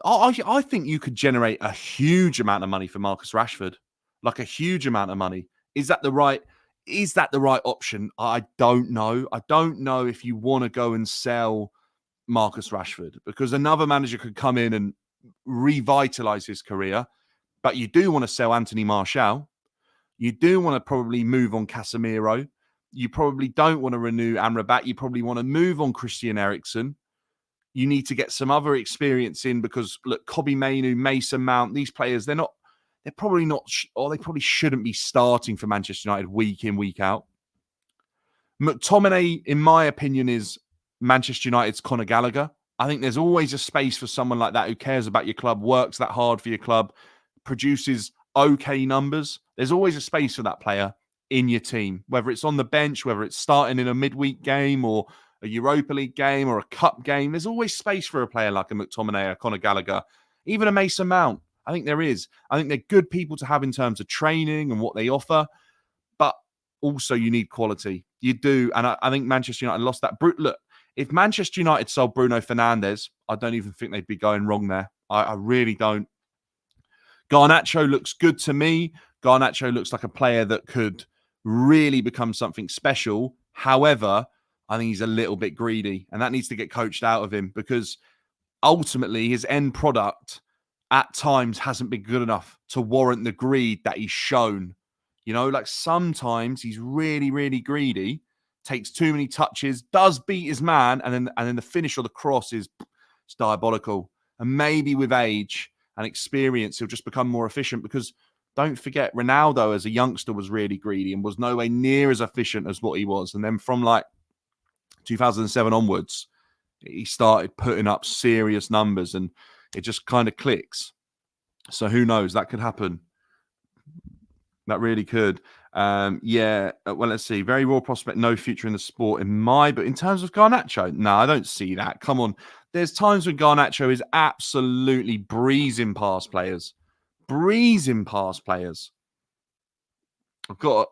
I think you could generate a huge amount of money for Marcus Rashford, like a huge amount of money. Is that the right option? I don't know. I don't know if you want to go and sell Marcus Rashford, because another manager could come in and revitalize his career. But you do want to sell Anthony Martial. You do want to probably move on Casemiro. You probably don't want to renew Amrabat. You probably want to move on Christian Eriksen. You need to get some other experience in, because look, Kobbie Mainoo, Mason Mount, these players, they're probably not, or they probably shouldn't be starting for Manchester United week in, week out. McTominay, in my opinion, is Manchester United's Conor Gallagher. I think there's always a space for someone like that who cares about your club, works that hard for your club, produces okay numbers. There's always a space for that player in your team, whether it's on the bench, whether it's starting in a midweek game or a Europa League game or a cup game. There's always space for a player like a McTominay, a Conor Gallagher, even a Mason Mount. I think there is. I think they're good people to have in terms of training and what they offer, but also you need quality. You do. And I think Manchester United lost that. Look, if Manchester United sold Bruno Fernandes, I don't even think they'd be going wrong there. I really don't. Garnacho looks good to me. Garnacho looks like a player that could really become something special. However, I think he's a little bit greedy, and that needs to get coached out of him, because ultimately his end product at times hasn't been good enough to warrant the greed that he's shown. You know, like sometimes he's really, really greedy, takes too many touches, does beat his man, and then the finish or the cross is diabolical. And maybe with age and experience, he'll just become more efficient, because don't forget, Ronaldo as a youngster was really greedy and was nowhere near as efficient as what he was. And then from like 2007 onwards, he started putting up serious numbers, and it just kind of clicks. So who knows? That could happen. That really could. Well, let's see. Very raw prospect, no future in the sport but in terms of Garnacho, no, I don't see that. Come on. There's times when Garnacho is absolutely breezing past players. I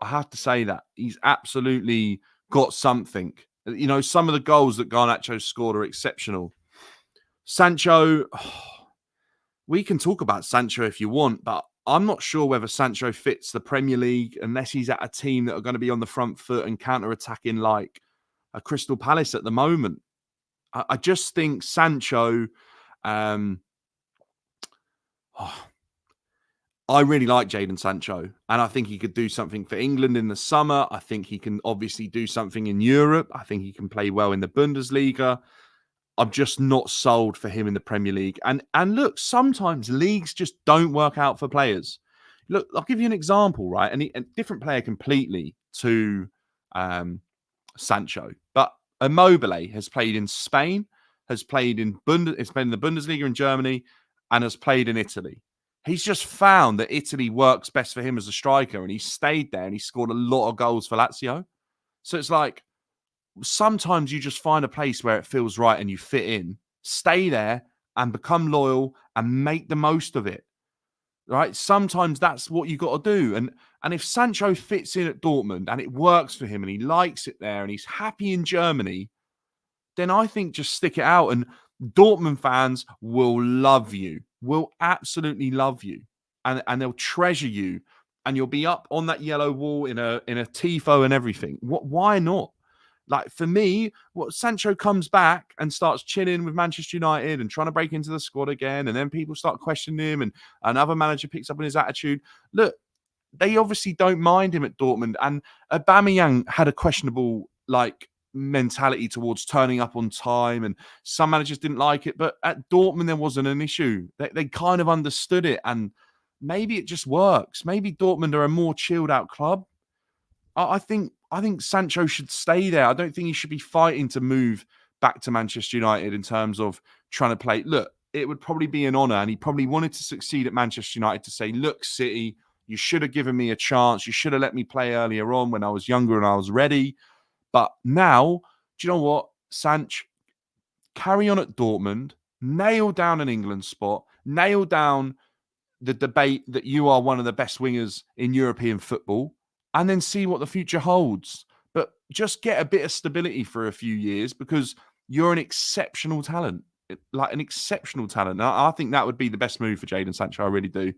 have to say that. He's absolutely got something. You know, some of the goals that Garnacho scored are exceptional. Sancho, we can talk about Sancho if you want, but I'm not sure whether Sancho fits the Premier League unless he's at a team that are going to be on the front foot and counter-attacking like a Crystal Palace at the moment. I just think Sancho, I really like Jadon Sancho, and I think he could do something for England in the summer. I think he can obviously do something in Europe. I think he can play well in the Bundesliga. I'm just not sold for him in the Premier League. And look, sometimes leagues just don't work out for players. Look, I'll give you an example, right? And a different player completely to Sancho. But Immobile has played in Spain, has played in the Bundesliga in Germany, and has played in Italy. He's just found that Italy works best for him as a striker, and he stayed there and he scored a lot of goals for Lazio. So it's like, sometimes you just find a place where it feels right and you fit in, stay there and become loyal and make the most of it. Right? Sometimes that's what you got to do. And if Sancho fits in at Dortmund and it works for him and he likes it there and he's happy in Germany, then I think just stick it out, and Dortmund fans will love you, will absolutely love you, and they'll treasure you, and you'll be up on that yellow wall in a tifo and everything. Why not? Like, for me, Sancho comes back and starts chilling with Manchester United and trying to break into the squad again, and then people start questioning him, and another manager picks up on his attitude. Look, they obviously don't mind him at Dortmund, and Aubameyang had a questionable mentality towards turning up on time, and some managers didn't like it, but at Dortmund there wasn't an issue. They kind of understood it, and maybe it just works. Maybe Dortmund are a more chilled out club. I think Sancho should stay there. I don't think he should be fighting to move back to Manchester United in terms of trying to play. Look, it would probably be an honour, and he probably wanted to succeed at Manchester United to say, look, City, you should have given me a chance. You should have let me play earlier on when I was younger and I was ready. But now, do you know what, Sanch? Carry on at Dortmund. nail down an England spot, nail down the debate that you are one of the best wingers in European football, and then see what the future holds. But just get a bit of stability for a few years because you're an exceptional talent, like an exceptional talent. I think that would be the best move for Jadon Sancho. I really do.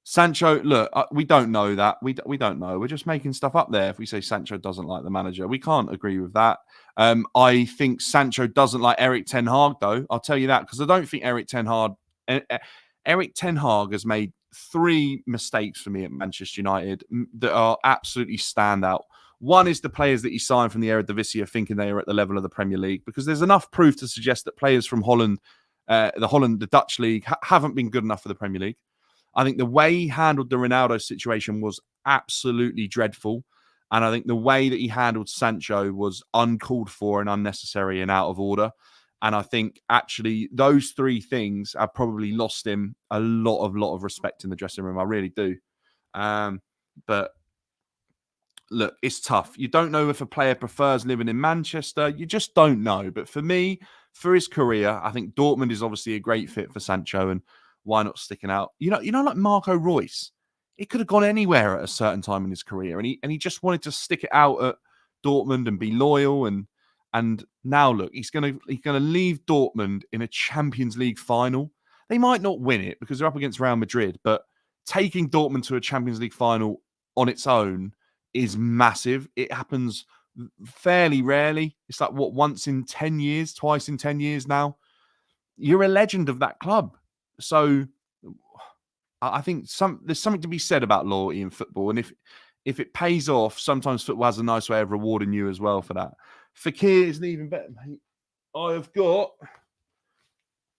Sancho, look, we don't know that. We don't know. We're just making stuff up there if we say Sancho doesn't like the manager. We can't agree with that. I think Sancho doesn't like Eric Ten Hag, though. I'll tell you that because I don't think Eric Ten Hag has made 3 mistakes for me at Manchester United that are absolutely standout. One is the players that he signed from the Eredivisie thinking they are at the level of the Premier League because there's enough proof to suggest that players from Holland, the Dutch league, haven't been good enough for the Premier League. I think the way he handled the Ronaldo situation was absolutely dreadful. And I think the way that he handled Sancho was uncalled for and unnecessary and out of order. And I think actually those 3 things have probably lost him a lot of respect in the dressing room. I really do. But look, it's tough. You don't know if a player prefers living in Manchester. You just don't know. But for me, for his career, I think Dortmund is obviously a great fit for Sancho. And why not sticking out? You know, like Marco Reus, he could have gone anywhere at a certain time in his career, and he just wanted to stick it out at Dortmund and be loyal. And now look, he's gonna leave Dortmund in a Champions League final. They might not win it because they're up against Real Madrid, but taking Dortmund to a Champions League final on its own is massive. It happens fairly rarely. It's like once in 10 years, twice in 10 years now. You're a legend of that club. So I think there's something to be said about loyalty in football. And if it pays off, sometimes football has a nice way of rewarding you as well for that. Fekir isn't even better, mate. I have got,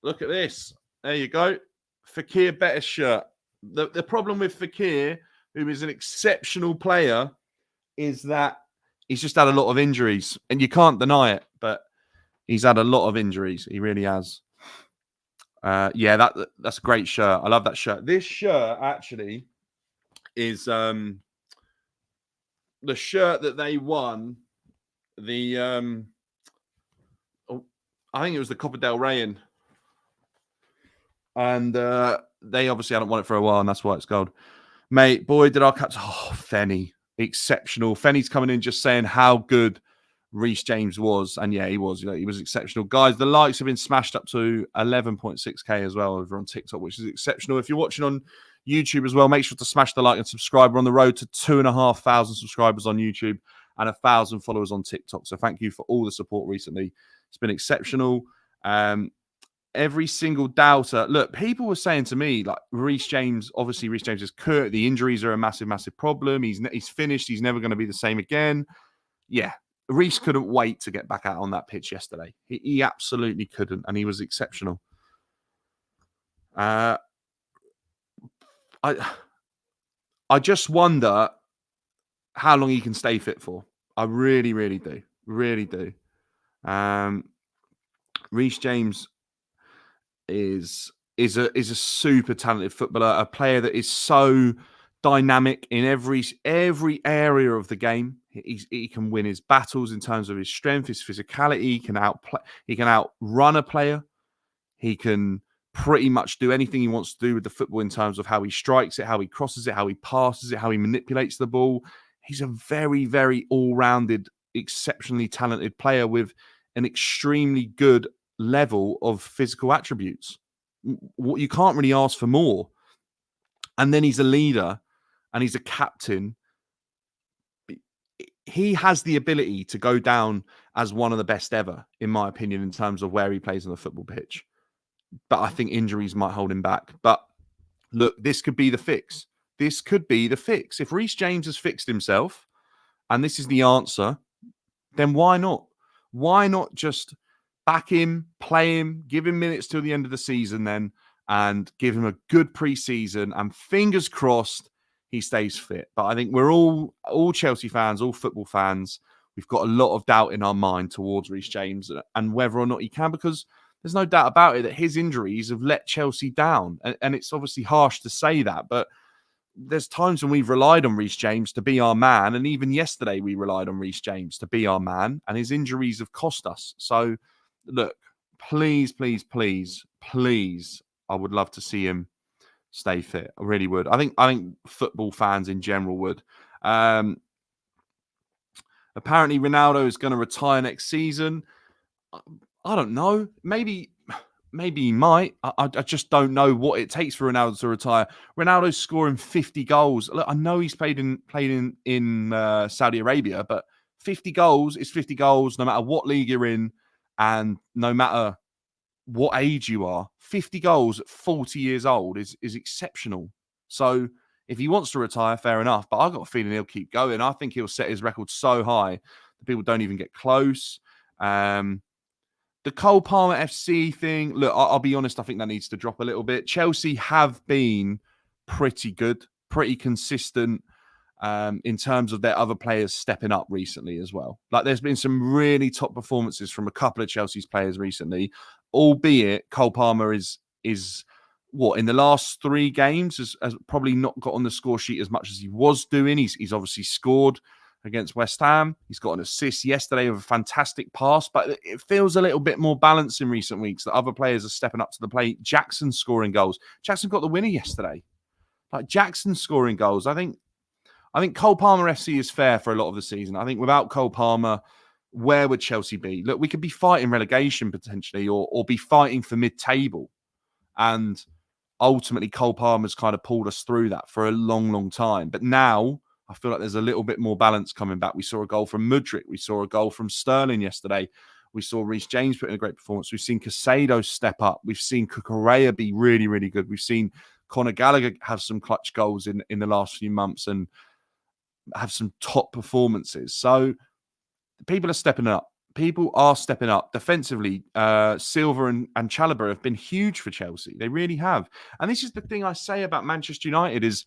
look at this. There you go. Fekir better shirt. The problem with Fekir, who is an exceptional player, is that he's just had a lot of injuries. And you can't deny it, but he's had a lot of injuries. He really has. Yeah, that's a great shirt. I love that shirt. This shirt actually is the shirt that they won. I think it was the Copa del Rey in. And they obviously hadn't won it for a while, and that's why it's gold. Mate, boy, did our captain... Oh, Fenny. Exceptional. Fenny's coming in just saying how good Reece James was. And yeah, he was. He was exceptional. Guys, the likes have been smashed up to 11.6k as well over on TikTok, which is exceptional. If you're watching on YouTube as well, make sure to smash the like and subscribe. We're on the road to 2,500 subscribers on YouTube and 1,000 followers on TikTok. So thank you for all the support recently. It's been exceptional. Every single doubter. Look, people were saying to me, like, Reece James is cut. The injuries are a massive, massive problem. He's finished. He's never going to be the same again. Yeah. Reece couldn't wait to get back out on that pitch yesterday. He absolutely couldn't, and he was exceptional. I just wonder how long he can stay fit for. I really, really do. Really do. Reece James is a super talented footballer, a player that is so dynamic in every area of the game. He can win his battles in terms of his strength, his physicality. He can outrun a player. He can pretty much do anything he wants to do with the football in terms of how he strikes it, how he crosses it, how he passes it, how he manipulates the ball. He's a very, very all-rounded, exceptionally talented player with an extremely good level of physical attributes. What you can't really ask for more. And then he's a leader and he's a captain. He has the ability to go down as one of the best ever, in my opinion, in terms of where he plays on the football pitch. But I think injuries might hold him back. But look, this could be the fix. This could be the fix. If Reece James has fixed himself and this is the answer, then why not? Why not just back him, play him, give him minutes till the end of the season then, and give him a good pre-season, and fingers crossed he stays fit. But I think we're all Chelsea fans, all football fans, we've got a lot of doubt in our mind towards Reece James and whether or not he can, because there's no doubt about it that his injuries have let Chelsea down. And it's obviously harsh to say that, but there's times when we've relied on Reece James to be our man. And even yesterday we relied on Reece James to be our man, and his injuries have cost us. So look, please, please, please, please, I would love to see him stay fit. I really would. I think football fans in general would. Um, Apparently, Ronaldo is going to retire next season. I don't know. Maybe he might. I just don't know what it takes for Ronaldo to retire. Ronaldo's scoring 50 goals. Look, I know he's played in Saudi Arabia, but 50 goals is 50 goals no matter what league you're in and no matter what age you are. 50 goals at 40 years old is exceptional. So if he wants to retire, fair enough. But I've got a feeling he'll keep going. I think he'll set his record so high that people don't even get close. The Cole Palmer FC thing, look, I'll be honest, I think that needs to drop a little bit. Chelsea have been pretty good, pretty consistent in terms of their other players stepping up recently as well. Like there's been some really top performances from a couple of Chelsea's players recently, albeit Cole Palmer is what in the last 3 games has probably not got on the score sheet as much as he was doing. He's obviously scored against West Ham. He's got an assist yesterday with a fantastic pass, but it feels a little bit more balanced in recent weeks that other players are stepping up to the plate. Jackson scoring goals. Jackson got the winner yesterday. Like Jackson scoring goals. I think Cole Palmer FC is fair for a lot of the season. I think without Cole Palmer, where would Chelsea be? Look, we could be fighting relegation potentially or be fighting for mid-table. And ultimately, Cole Palmer's kind of pulled us through that for a long, long time. But now I feel like there's a little bit more balance coming back. We saw a goal from Mudryk. We saw a goal from Sterling yesterday. We saw Reece James put in a great performance. We've seen Casado step up. We've seen Cucurella be really, really good. We've seen Conor Gallagher have some clutch goals in the last few months and have some top performances. So people are stepping up. People are stepping up defensively. Silva and Chalobah have been huge for Chelsea. They really have. And this is the thing I say about Manchester United is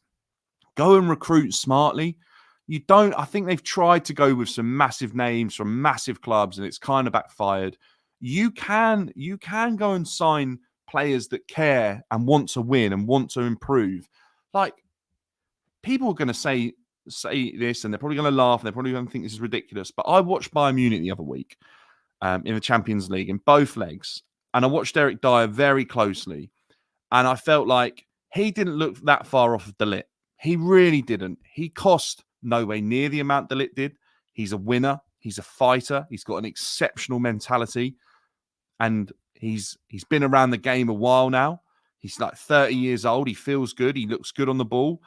go and recruit smartly. I think they've tried to go with some massive names from massive clubs and it's kind of backfired. You can go and sign players that care and want to win and want to improve. Like people are going to say this and they're probably going to laugh and they're probably going to think this is ridiculous. But I watched Bayern Munich the other week in the Champions League in both legs. And I watched Eric Dyer very closely. And I felt like he didn't look that far off of De Ligt. He really didn't. He cost nowhere near the amount De Ligt did. He's a winner. He's a fighter. He's got an exceptional mentality. And he's been around the game a while now. He's like 30 years old. He feels good. He looks good on the ball.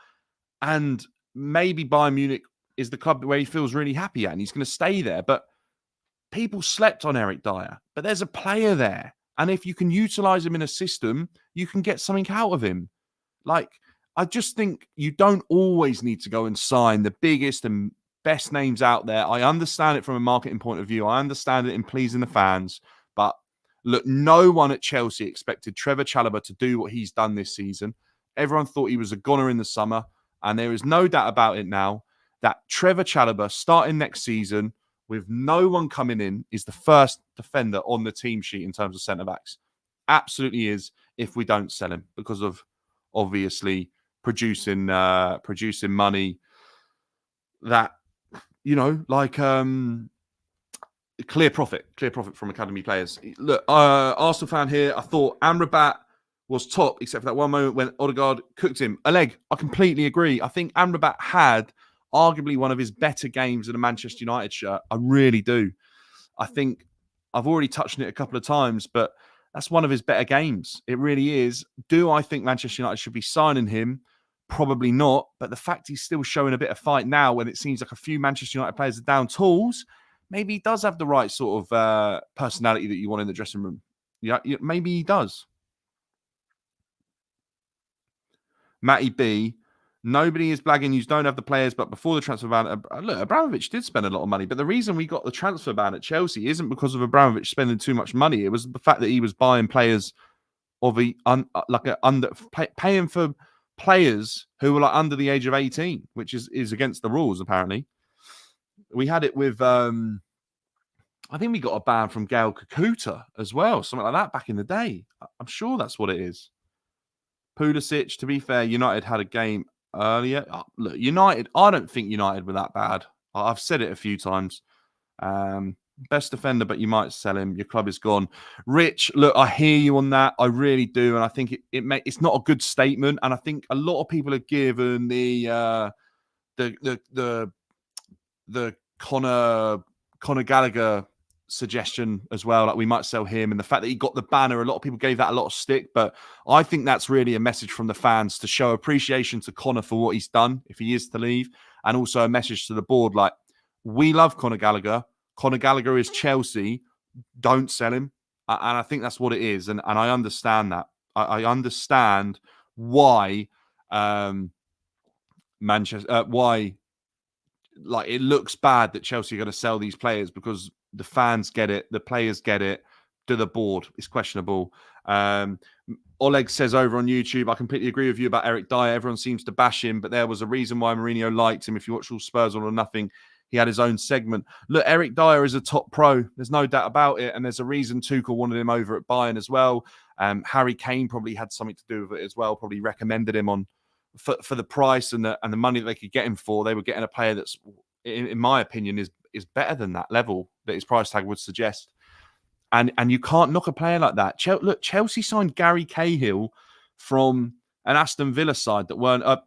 And maybe Bayern Munich is the club where he feels really happy at, and he's going to stay there. But people slept on Eric Dyer. But there's a player there. And if you can utilize him in a system, you can get something out of him. Like, I just think you don't always need to go and sign the biggest and best names out there. I understand it from a marketing point of view. I understand it in pleasing the fans. But look, no one at Chelsea expected Trevor Chalobah to do what he's done this season. Everyone thought he was a goner in the summer. And there is no doubt about it now that Trevor Chalobah, starting next season, with no one coming in, is the first defender on the team sheet in terms of centre-backs. Absolutely is, if we don't sell him, because of, obviously, producing money that, clear profit from academy players. Look, Arsenal fan here, I thought Amrabat was top, except for that one moment when Odegaard cooked him. Oleg, I completely agree. I think Amrabat had arguably one of his better games in a Manchester United shirt. I really do. I think I've already touched on it a couple of times, but that's one of his better games. It really is. Do I think Manchester United should be signing him? Probably not. But the fact he's still showing a bit of fight now when it seems like a few Manchester United players are down tools, maybe he does have the right sort of personality that you want in the dressing room. Yeah, maybe he does. Matty B, nobody is blagging you don't have the players, but before the transfer ban, look, Abramovich did spend a lot of money, but the reason we got the transfer ban at Chelsea isn't because of Abramovich spending too much money. It was the fact that he was buying players paying for players who were like under the age of 18, which is against the rules, apparently. We had it with, I think we got a ban from Gail Kakuta as well, something like that back in the day. I'm sure that's what it is. Pulisic, to be fair, United had a game earlier. Look, United, I don't think United were that bad. I've said it a few times. Best defender, but you might sell him. Your club is gone. Rich, look, I hear you on that. I really do, and I think it's not a good statement. And I think a lot of people are given the Conor Gallagher suggestion as well. Like we might sell him, and the fact that he got the banner, a lot of people gave that a lot of stick. But I think that's really a message from the fans to show appreciation to Conor for what he's done if he is to leave, and also a message to the board like we love Conor Gallagher. Conor Gallagher is Chelsea. Don't sell him, and I think that's what it is. And I understand that. I understand why why like it looks bad that Chelsea are going to sell these players because the fans get it, the players get it, to the board it's questionable. Oleg says over on YouTube, I completely agree with you about Eric Dyer. Everyone seems to bash him, but there was a reason why Mourinho liked him. If you watch all Spurs All or Nothing, he had his own segment. Look, Eric Dyer is a top pro. There's no doubt about it. And there's a reason Tuchel wanted him over at Bayern as well. Harry Kane probably had something to do with it as well, probably recommended him on for the price and the money that they could get him for. They were getting a player that's, in my opinion, is better than that level that his price tag would suggest. And you can't knock a player like that. Look, Chelsea signed Gary Cahill from an Aston Villa side that weren't, a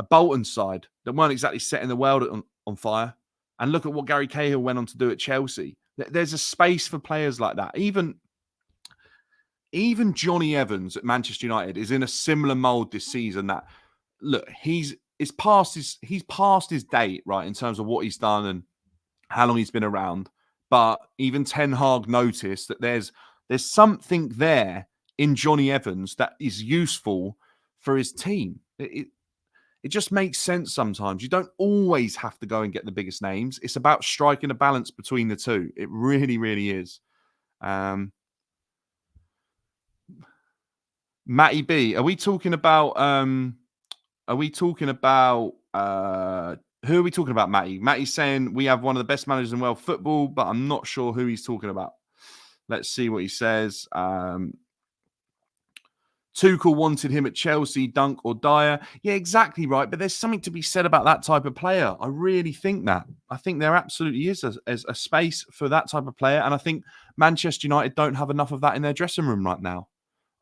Bolton side that weren't exactly setting the world on fire. And look at what Gary Cahill went on to do at Chelsea. There's a space for players like that. Even Johnny Evans at Manchester United is in a similar mold this season. That look, he's past his date, right, in terms of what he's done and how long he's been around. But even Ten Hag noticed that there's something there in Johnny Evans that is useful for his team. It just makes sense sometimes. You don't always have to go and get the biggest names. It's about striking a balance between the two. It really, really is. Matty B, are we talking about who are we talking about, Matty? Matty's saying we have one of the best managers in world football, but I'm not sure who he's talking about. Let's see what he says. Tuchel wanted him at Chelsea, Dunk or Dyer. Yeah, exactly right. But there's something to be said about that type of player. I really think that. I think there absolutely is a space for that type of player. And I think Manchester United don't have enough of that in their dressing room right now.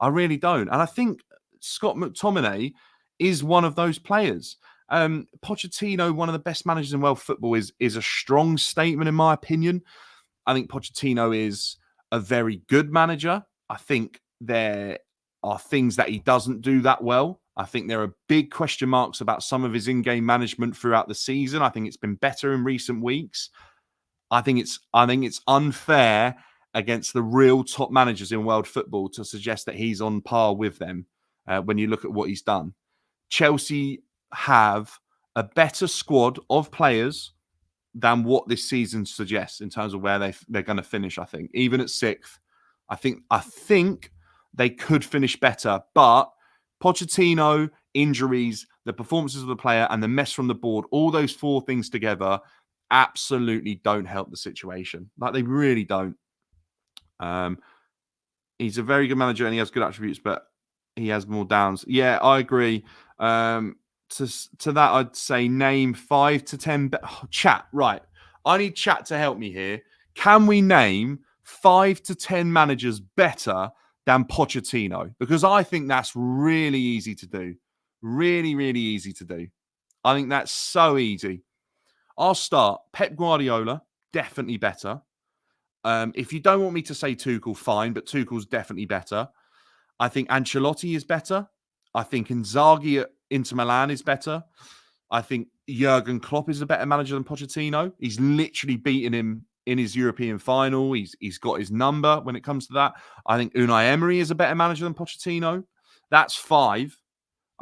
I really don't. And I think Scott McTominay is one of those players. Pochettino, one of the best managers in world football, is a strong statement in my opinion. I think Pochettino is a very good manager. I think there are things that he doesn't do that well. I think there are big question marks about some of his in-game management throughout the season. I think it's been better in recent weeks. I think it's unfair against the real top managers in world football to suggest that he's on par with them when you look at what he's done. Chelsea have a better squad of players than what this season suggests in terms of where they're going to finish. I think even at sixth, I think they could finish better. But Pochettino, injuries, the performances of the player, and the mess from the board, all those four things together absolutely don't help the situation. Like they really don't. He's a very good manager and he has good attributes, but he has more downs. Yeah, I agree. To that, I'd say name 5 to 10. Chat, right. I need chat to help me here. Can we name 5 to 10 managers better than Pochettino? Because I think that's really easy to do. Really, really easy to do. I think that's so easy. I'll start. Pep Guardiola, definitely better. If you don't want me to say Tuchel, fine, but Tuchel's definitely better. I think Ancelotti is better. I think Inzaghi at Inter Milan is better. I think Jurgen Klopp is a better manager than Pochettino. He's literally beaten him in his European final. He's got his number when it comes to that. I think Unai Emery is a better manager than Pochettino. That's 5.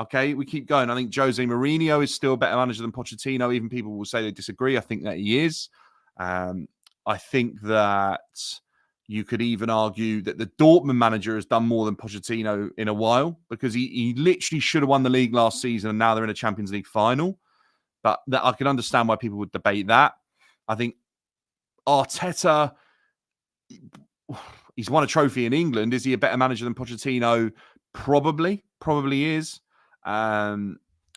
Okay, we keep going. I think Jose Mourinho is still a better manager than Pochettino. Even people will say they disagree. I think that he is. I think that you could even argue that the Dortmund manager has done more than Pochettino in a while because he literally should have won the league last season and now they're in a Champions League final. But I can understand why people would debate that. I think Arteta, he's won a trophy in England. Is he a better manager than Pochettino? Probably is.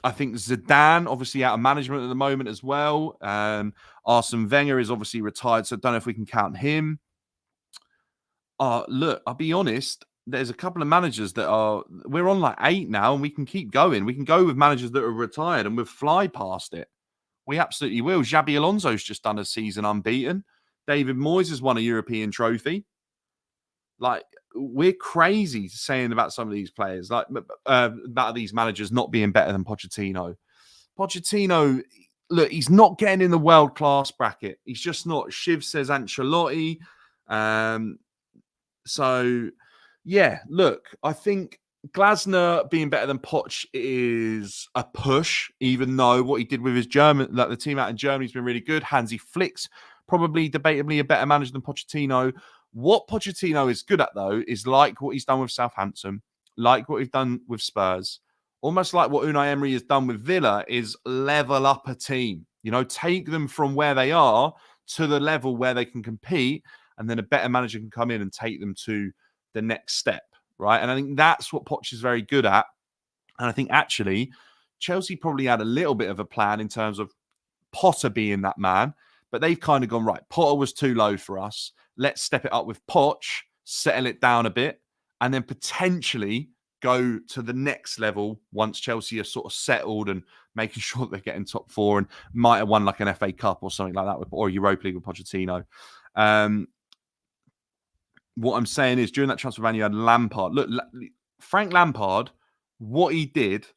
I think Zidane, obviously out of management at the moment as well. Arsene Wenger is obviously retired, so I don't know if we can count him. Look, I'll be honest. There's a couple of managers that we're on like 8 now, and we can keep going. We can go with managers that are retired, and we'll fly past it. We absolutely will. Xabi Alonso's just done a season unbeaten. David Moyes has won a European trophy. Like, we're crazy saying about some of these players, like about these managers not being better than Pochettino. Pochettino, look, he's not getting in the world-class bracket. He's just not. Shiv says Ancelotti. So, yeah, look, I think Glasner being better than Poch is a push, even though what he did with his German, like the team out in Germany, has been really good. Hansi Flick's probably debatably a better manager than Pochettino. What Pochettino is good at, though, is like what he's done with Southampton, like what he's done with Spurs, almost like what Unai Emery has done with Villa, is level up a team. You know, take them from where they are to the level where they can compete, and then a better manager can come in and take them to the next step, right? And I think that's what Poch is very good at. And I think actually Chelsea probably had a little bit of a plan in terms of Potter being that man, but they've kind of gone, right, Potter was too low for us. Let's step it up with Poch, settle it down a bit, and then potentially go to the next level once Chelsea are sort of settled and making sure that they're getting top 4 and might have won like an FA Cup or something like that, or Europa League with Pochettino. What I'm saying is, during that transfer ban, you had Lampard. Look, Frank Lampard, what he did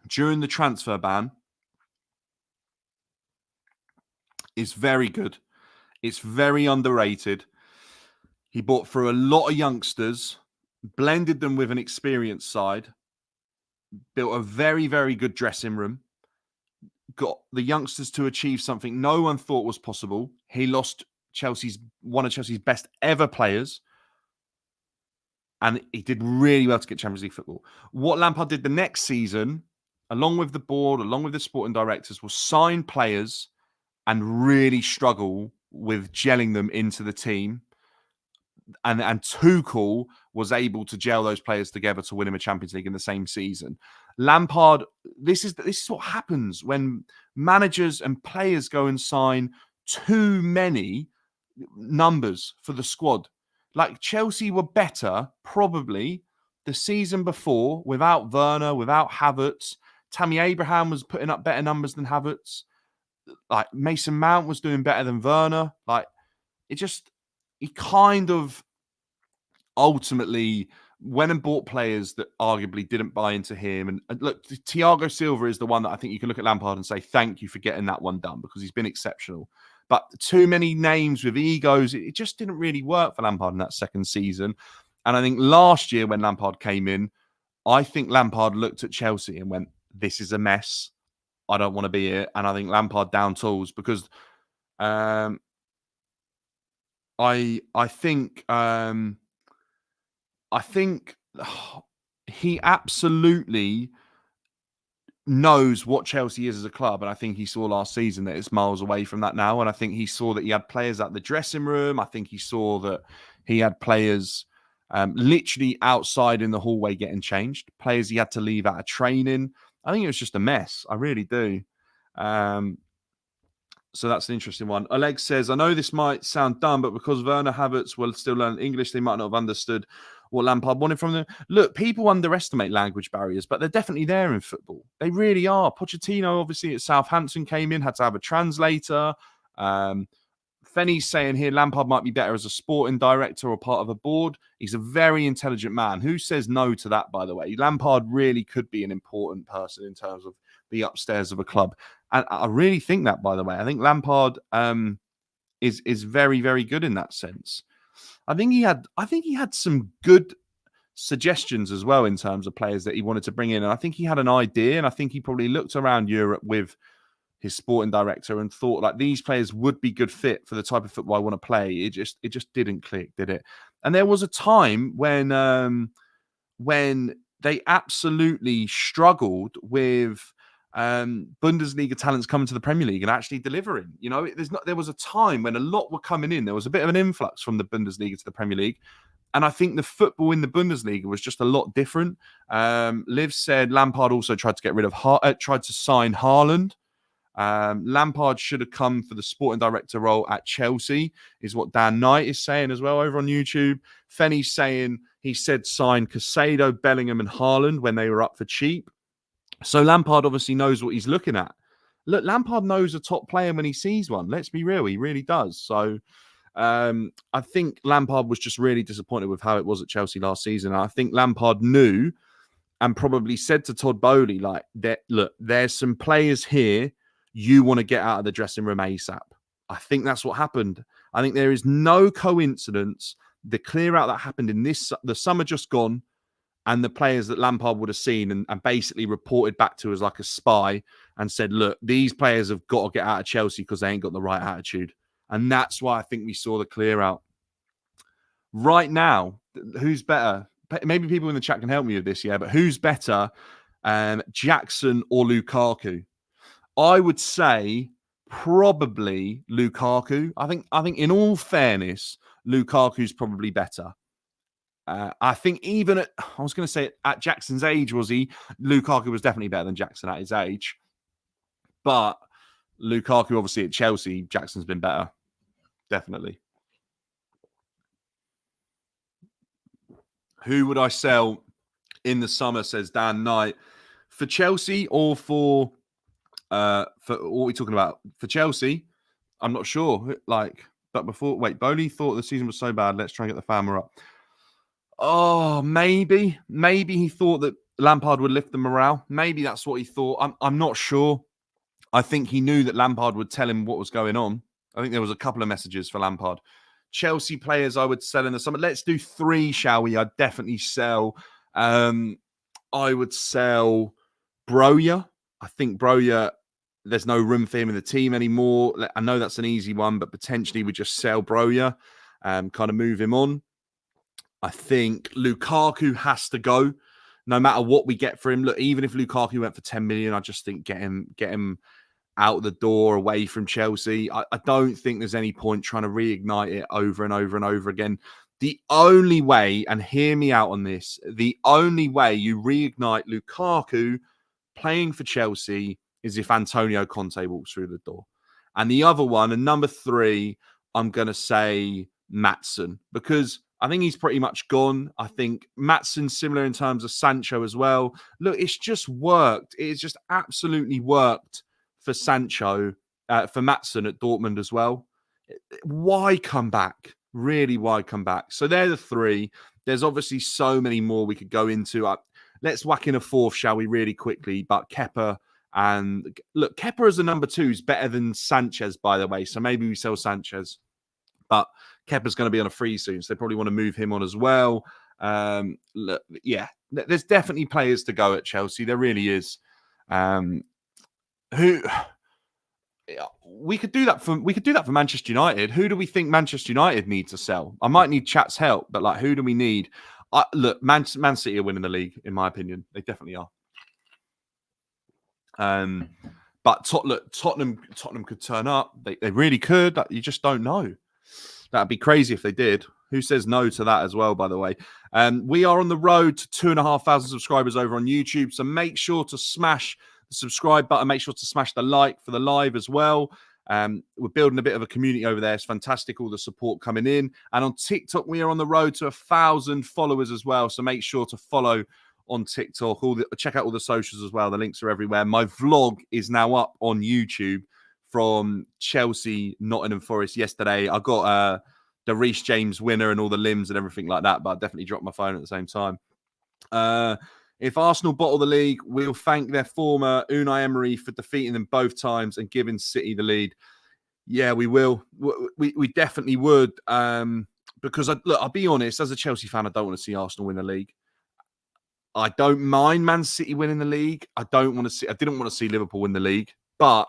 during the transfer ban is very good. It's very underrated. He brought through a lot of youngsters, blended them with an experienced side, built a very, very good dressing room, got the youngsters to achieve something no one thought was possible. He lost one of Chelsea's best ever players, and he did really well to get Champions League football. What Lampard did the next season, along with the board, along with the sporting directors, was sign players and really struggle with gelling them into the team. And Tuchel was able to gel those players together to win him a Champions League in the same season. Lampard, this is what happens when managers and players go and sign too many numbers for the squad. Like, Chelsea were better probably the season before without Werner, without Havertz. Tammy Abraham was putting up better numbers than Havertz. Like, Mason Mount was doing better than Werner. Like, he kind of ultimately went and bought players that arguably didn't buy into him. And look, Thiago Silva is the one that I think you can look at Lampard and say, thank you for getting that one done, because he's been exceptional. But too many names with egos, it just didn't really work for Lampard in that second season. And I think last year when Lampard came in, I think Lampard looked at Chelsea and went, this is a mess. I don't want to be here. And I think Lampard down tools, because I think he absolutely knows what Chelsea is as a club, and I think he saw last season that it's miles away from that now. And I think he saw that he had players at the dressing room. I think he saw that he had players literally outside in the hallway getting changed, players he had to leave out of training. I think it was just a mess. I really do. So that's an interesting one. Oleg says, I know this might sound dumb, but because Werner Havertz will still learn English, they might not have understood what Lampard wanted from them. Look, people underestimate language barriers, but they're definitely there in football. They really are. Pochettino, obviously, at Southampton came in, had to have a translator. Fenny's saying here, Lampard might be better as a sporting director or part of a board. He's a very intelligent man. Who says no to that, by the way? Lampard really could be an important person in terms of the upstairs of a club. And I really think that, by the way. I think Lampard is very, very good in that sense. I think he had some good suggestions as well in terms of players that he wanted to bring in. And I think he had an idea, and I think he probably looked around Europe with his sporting director and thought, like, these players would be good fit for the type of football I want to play. It just didn't click, did it? And there was a time when they absolutely struggled with Bundesliga talents coming to the Premier League and actually delivering. You know, there was a time when a lot were coming in. There was a bit of an influx from the Bundesliga to the Premier League, And I think the football in the Bundesliga was just a lot different. Liv said Lampard also tried to get rid of, tried to sign Haaland. Lampard should have come for the sporting director role at Chelsea, is what Dan Knight is saying as well over on YouTube. Fenny's saying he said sign Casado, Bellingham and Haaland when they were up for cheap. So Lampard obviously knows what he's looking at. Look, Lampard knows a top player when he sees one. Let's be real, he really does. So I think Lampard was just really disappointed with how it was at Chelsea last season. I think Lampard knew and probably said to Todd Bowley, like, look, there's some players here you want to get out of the dressing room ASAP. I think that's what happened. I think there is no coincidence. The clear out that happened in the summer just gone, and the players that Lampard would have seen and basically reported back to as like a spy and said, look, these players have got to get out of Chelsea because they ain't got the right attitude. And that's why I think we saw the clear out. Right now, who's better? Maybe people in the chat can help me with this, yeah, but who's better, Jackson or Lukaku? I would say probably Lukaku. I think in all fairness, Lukaku's probably better. I think even at, I was going to say at Jackson's age, Lukaku was definitely better than Jackson at his age. But Lukaku, obviously at Chelsea, Jackson's been better. Definitely. Who would I sell in the summer, says Dan Knight. For Chelsea or for what are we talking about? For Chelsea, I'm not sure. But Bowley thought the season was so bad. Let's try and get the fammer up. Oh, maybe he thought that Lampard would lift the morale. Maybe that's what he thought. I'm not sure. I think he knew that Lampard would tell him what was going on. I think there was a couple of messages for Lampard. Chelsea players I would sell in the summer. Let's do 3, shall we? I'd definitely sell. I would sell Broja. I think Broja, there's no room for him in the team anymore. I know that's an easy one, but potentially we just sell Broja, kind of move him on. I think Lukaku has to go, no matter what we get for him. Look, even if Lukaku went for 10 million, I just think get him out the door, away from Chelsea. I don't think there's any point trying to reignite it over and over and over again. The only way, and hear me out on this, the only way you reignite Lukaku playing for Chelsea is if Antonio Conte walks through the door. And the other one, and number 3, I'm going to say Maatsen, because I think he's pretty much gone. I think Maatsen's similar in terms of Sancho as well. Look, it's just worked. It's just absolutely worked for Sancho, for Maatsen at Dortmund as well. Why come back? Really, why come back? So they're the 3. There's obviously so many more we could go into. Let's whack in a 4th, shall we, really quickly. But Kepa, and look, Kepa as a number 2 is better than Sanchez, by the way. So maybe we sell Sanchez. But Kepa's going to be on a free soon, so they probably want to move him on as well. Look, yeah, there's definitely players to go at Chelsea. There really is. Who we could do that for Manchester United. Who do we think Manchester United need to sell? I might need chat's help, but who do we need? Look, Man City are winning the league, in my opinion. They definitely are. But Tottenham could turn up. They really could. You just don't know. That'd be crazy if they did. Who says no to that as well, by the way? We are on the road to 2,500 subscribers over on YouTube. So make sure to smash the subscribe button. Make sure to smash the like for the live as well. We're building a bit of a community over there. It's fantastic, all the support coming in. And on TikTok, we are on the road to 1,000 followers as well. So make sure to follow on TikTok. Check out all the socials as well. The links are everywhere. My vlog is now up on YouTube from Chelsea, Nottingham Forest yesterday. I got the Reece James winner and all the limbs and everything like that, but I definitely dropped my phone at the same time. If Arsenal bottle the league, we'll thank their former Unai Emery for defeating them both times and giving City the lead. Yeah, we will. We definitely would. Because, I'll be honest, as a Chelsea fan, I don't want to see Arsenal win the league. I don't mind Man City winning the league. I didn't want to see Liverpool win the league. But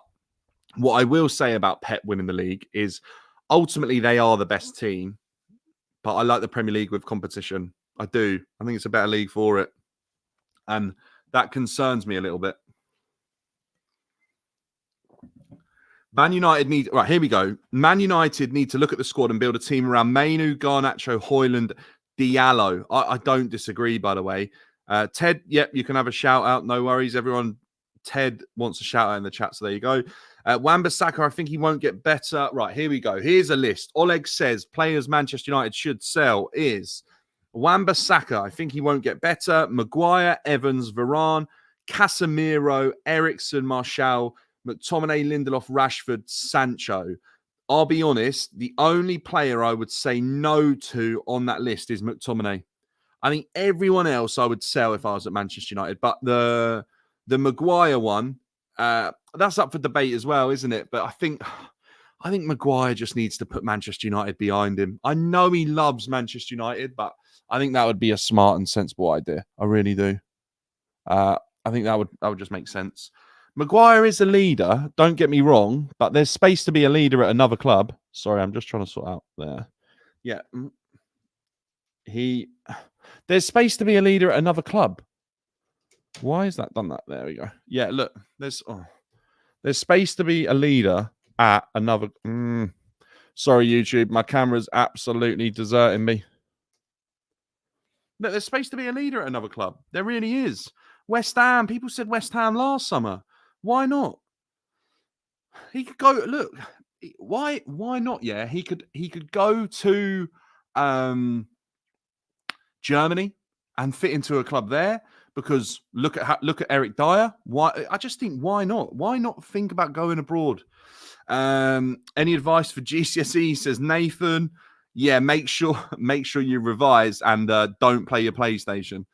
what I will say about Pep winning the league is ultimately they are the best team. But I like the Premier League with competition. I do. I think it's a better league for it. And that concerns me a little bit. Man United need... Right, here we go. Man United need to look at the squad and build a team around Mainu, Garnacho, Højlund, Diallo. I don't disagree, by the way. Ted, yep, you can have a shout out. No worries, everyone. Ted wants a shout out in the chat, so there you go. Wan-Bissaka, I think he won't get better. Right, here we go. Here's a list. Oleg says players Manchester United should sell is Wan-Bissaka, I think he won't get better. Maguire, Evans, Varane, Casemiro, Ericsson, Martial, McTominay, Lindelof, Rashford, Sancho. I'll be honest, the only player I would say no to on that list is McTominay. I think everyone else I would sell if I was at Manchester United. But the Maguire one, that's up for debate as well, isn't it? But I think Maguire just needs to put Manchester United behind him. I know he loves Manchester United, but I think that would be a smart and sensible idea. I really do. I think that would just make sense. Maguire is a leader, don't get me wrong, but there's space to be a leader at another club. Sorry, I'm just trying to sort out there. Yeah. There's space to be a leader at another club. Why is that done that? There we go. Yeah, look, there's space to be a leader at another. Sorry, YouTube, my camera's absolutely deserting me. But there's space to be a leader at another club. There really is. West Ham. People said West Ham last summer. Why not? He could go. Look, why not? Yeah, he could go to Germany and fit into a club there. Because look at Eric Dyer. Why? I just think why not? Why not think about going abroad? Any advice for GCSE? Says Nathan. Yeah, make sure you revise and don't play your PlayStation.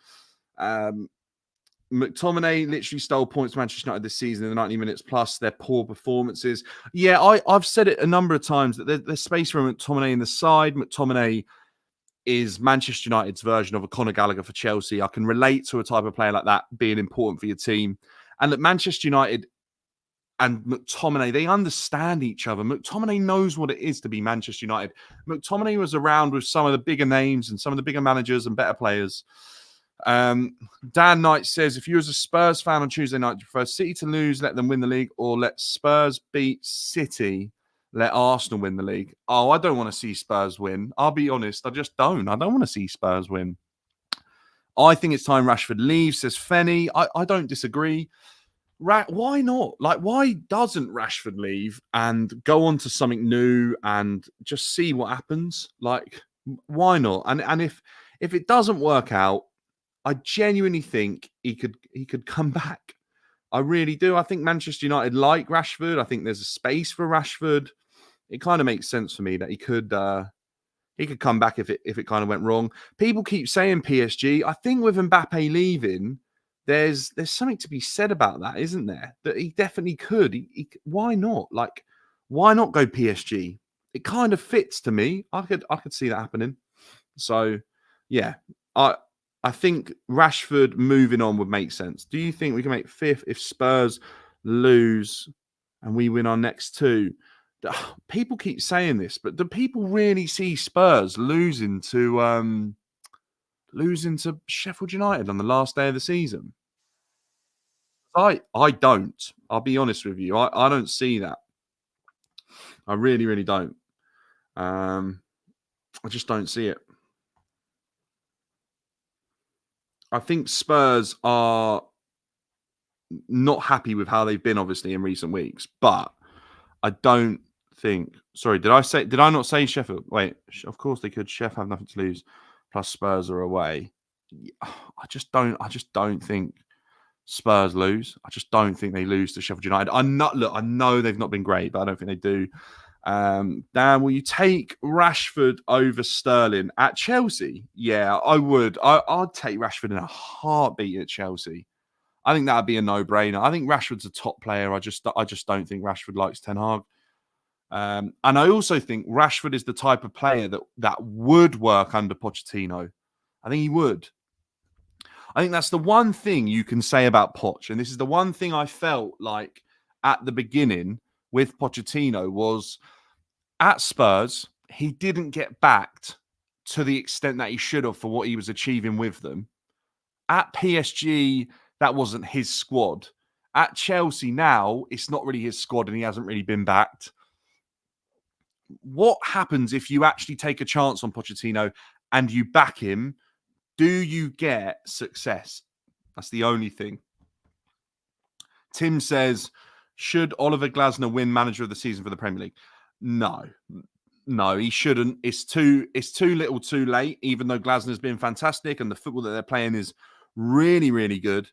McTominay literally stole points from Manchester United this season in the 90 minutes plus their poor performances. Yeah, I've said it a number of times that there's space for McTominay in the side. McTominay is Manchester United's version of a Conor Gallagher for Chelsea. I can relate to a type of player like that being important for your team. And that Manchester United and McTominay, they understand each other. McTominay knows what it is to be Manchester United. McTominay was around with some of the bigger names and some of the bigger managers and better players. Dan Knight says, if you was a Spurs fan on Tuesday night, do you prefer City to lose, let them win the league, or let Spurs beat City, let Arsenal win the league? Oh, I don't want to see Spurs win. I'll be honest. I just don't. I don't want to see Spurs win. I think it's time Rashford leaves, says Fenny. I don't disagree. Why not? Like, why doesn't Rashford leave and go on to something new and just see what happens? Like, why not? And if it doesn't work out, I genuinely think he could come back. I really do. I think Manchester United like Rashford. I think there's a space for Rashford. It kind of makes sense for me that he could come back if it kind of went wrong. People keep saying PSG. I think with Mbappe leaving, there's something to be said about that, isn't there? That he definitely could. Why not? Like, why not go PSG? It kind of fits to me. I could see that happening. So, yeah, I think Rashford moving on would make sense. Do you think we can make fifth if Spurs lose and we win our next two? People keep saying this, but do people really see Spurs losing to Sheffield United on the last day of the season? I don't. I'll be honest with you. I don't see that. I really, really don't. I just don't see it. I think Spurs are not happy with how they've been, obviously, in recent weeks. But I don't think. Sorry, did I not say Sheffield? Wait, of course they could. Sheffield have nothing to lose. Plus Spurs are away. I just don't think Spurs lose. I just don't think they lose to Sheffield United. I know they've not been great, but I don't think they do. Dan, will you take Rashford over Sterling at Chelsea? Yeah, I would. I'd take Rashford in a heartbeat at Chelsea. I think that'd be a no-brainer. I think Rashford's a top player. I just don't think Rashford likes Ten Hag. And I also think Rashford is the type of player that would work under Pochettino. I think he would. I think that's the one thing you can say about Poch. And this is the one thing I felt like at the beginning with Pochettino was at Spurs, he didn't get backed to the extent that he should have for what he was achieving with them. At PSG, that wasn't his squad. At Chelsea now, it's not really his squad and he hasn't really been backed. What happens if you actually take a chance on Pochettino and you back him, do you get success? That's the only thing. Tim says, should Oliver Glasner win Manager of the Season for the Premier League? No, he shouldn't. It's too little too late, even though Glasner's been fantastic and the football that they're playing is really, really good.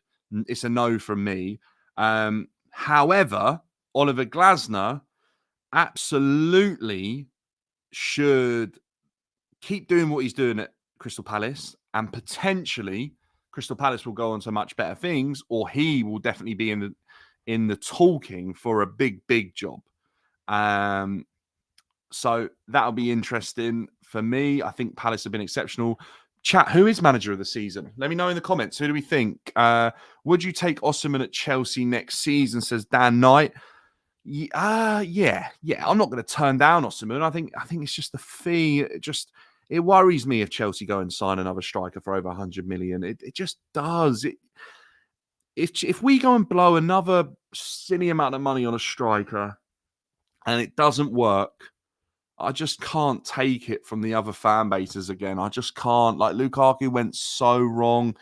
It's a no from me. However, Oliver Glasner absolutely should keep doing what he's doing at Crystal Palace, and potentially Crystal Palace will go on to much better things, or he will definitely be in the talking for a big job. So that'll be interesting for me. I think Palace have been exceptional. Chat, who is Manager of the Season? Let me know in the comments. Who do we think? Would you take Osimhen at Chelsea next season, says Dan Knight. Yeah. I'm not going to turn down Osimhen. I think it's just the fee. It worries me if Chelsea go and sign another striker for over 100 million. It just does. If we go and blow another silly amount of money on a striker and it doesn't work, I just can't take it from the other fan bases again. I just can't. Like, Lukaku went so wrong.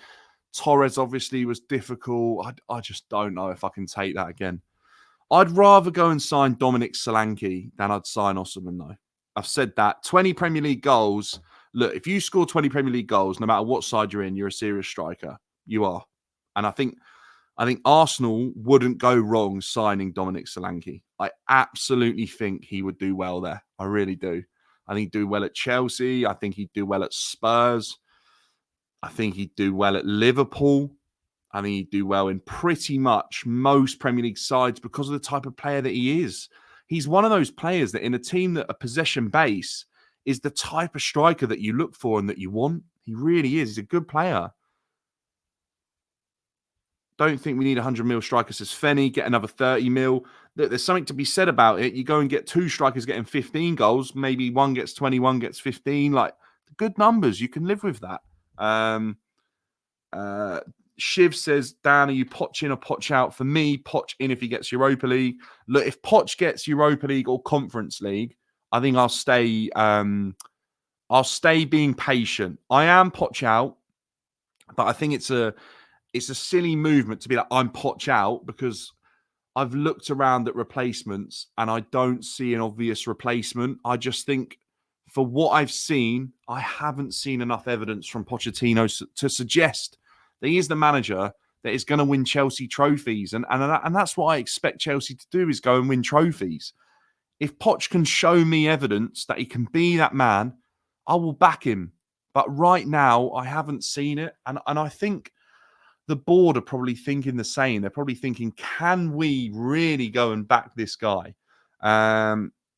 Torres obviously was difficult. I just don't know if I can take that again. I'd rather go and sign Dominic Solanke than I'd sign Osimhen, though. I've said that. 20 Premier League goals. Look, if you score 20 Premier League goals, no matter what side you're in, you're a serious striker. You are. And I think Arsenal wouldn't go wrong signing Dominic Solanke. I absolutely think he would do well there. I really do. I think he'd do well at Chelsea. I think he'd do well at Spurs. I think he'd do well at Liverpool. I think he'd do well in pretty much most Premier League sides because of the type of player that he is. He's one of those players that in a team that are possession base is the type of striker that you look for and that you want. He really is. He's a good player. Don't think we need 100 mil striker, says Fenny. Get another 30 mil. There's something to be said about it. You go and get two strikers getting 15 goals. Maybe one gets 20, one gets 15. Like, good numbers. You can live with that. Shiv says, Dan, are you Poch in or Poch out? For me, Poch in if he gets Europa League. Look, if Poch gets Europa League or Conference League, I think I'll stay. I'll stay being patient. I am Poch out, but I think it's a silly movement to be like, I'm Poch out, because I've looked around at replacements and I don't see an obvious replacement. I just think for what I've seen, I haven't seen enough evidence from Pochettino to suggest that he is the manager that is going to win Chelsea trophies. And that's what I expect Chelsea to do, is go and win trophies. If Poch can show me evidence that he can be that man, I will back him. But right now, I haven't seen it. And I think the board are probably thinking the same. They're probably thinking, can we really go and back this guy?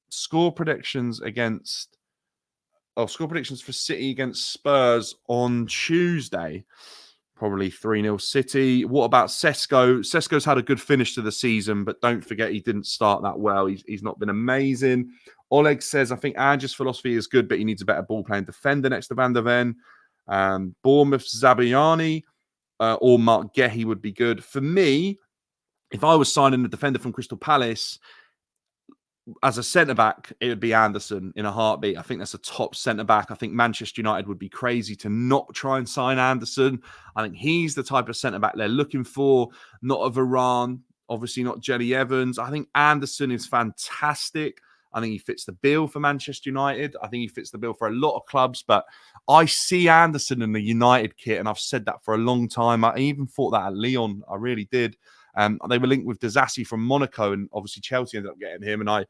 Score predictions for City against Spurs on Tuesday. Probably 3-0 City. What about Sesko? Sesko's had a good finish to the season, but don't forget he didn't start that well. He's not been amazing. Oleg says, I think Ange's philosophy is good, but he needs a better ball-playing defender next to Van der Ven. Bournemouth, Zabayani or Mark Gehi would be good. For me, if I was signing a defender from Crystal Palace, as a centre-back, it would be Anderson in a heartbeat. I think that's a top centre-back. I think Manchester United would be crazy to not try and sign Anderson. I think he's the type of centre-back they're looking for, not a Varane, obviously not Jenny Evans. I think Anderson is fantastic. I think he fits the bill for Manchester United. I think he fits the bill for a lot of clubs, but I see Anderson in the United kit, and I've said that for a long time. I even thought that at Lyon. I really did. They were linked with Disasi from Monaco, and obviously Chelsea ended up getting him. And I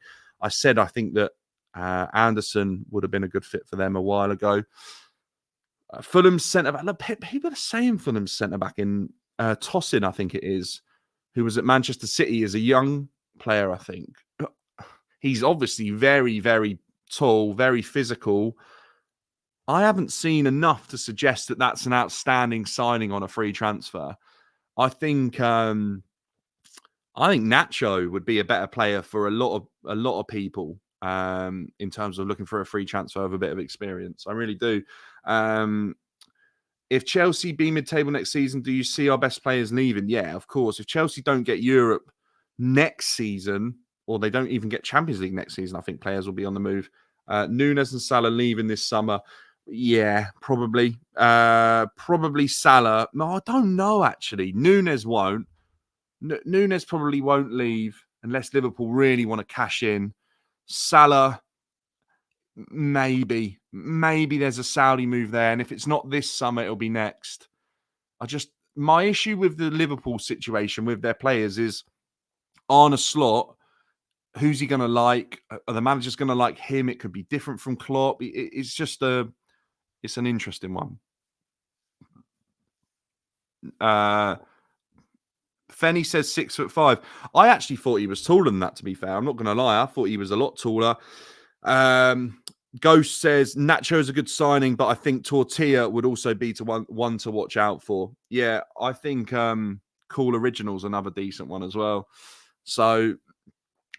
said I think that Anderson would have been a good fit for them a while ago. Fulham's centre-back. Look, people are saying Fulham's centre-back in Tosin, I think it is, who was at Manchester City, is a young player, I think. He's obviously very, very tall, very physical. I haven't seen enough to suggest that that's an outstanding signing on a free transfer. I think Nacho would be a better player for a lot of people in terms of looking for a free transfer of a bit of experience. I really do. If Chelsea be mid-table next season, do you see our best players leaving? Yeah, of course. If Chelsea don't get Europe next season, or they don't even get Champions League next season, I think players will be on the move. Nunes and Salah leaving this summer. Yeah, probably. Probably Salah. No, I don't know actually. Nunes won't. Nunes probably won't leave unless Liverpool really want to cash in. Salah, maybe there's a Saudi move there, and if it's not this summer, it'll be next. My issue with the Liverpool situation with their players is Arne Slot. Who's he going to like? Are the managers going to like him? It could be different from Klopp. It's just it's an interesting one. Fenny says 6'5". I actually thought he was taller than that, to be fair. I'm not going to lie. I thought he was a lot taller. Ghost says Nacho is a good signing, but I think Tortilla would also be one to watch out for. Yeah, I think Cool Original's another decent one as well. So,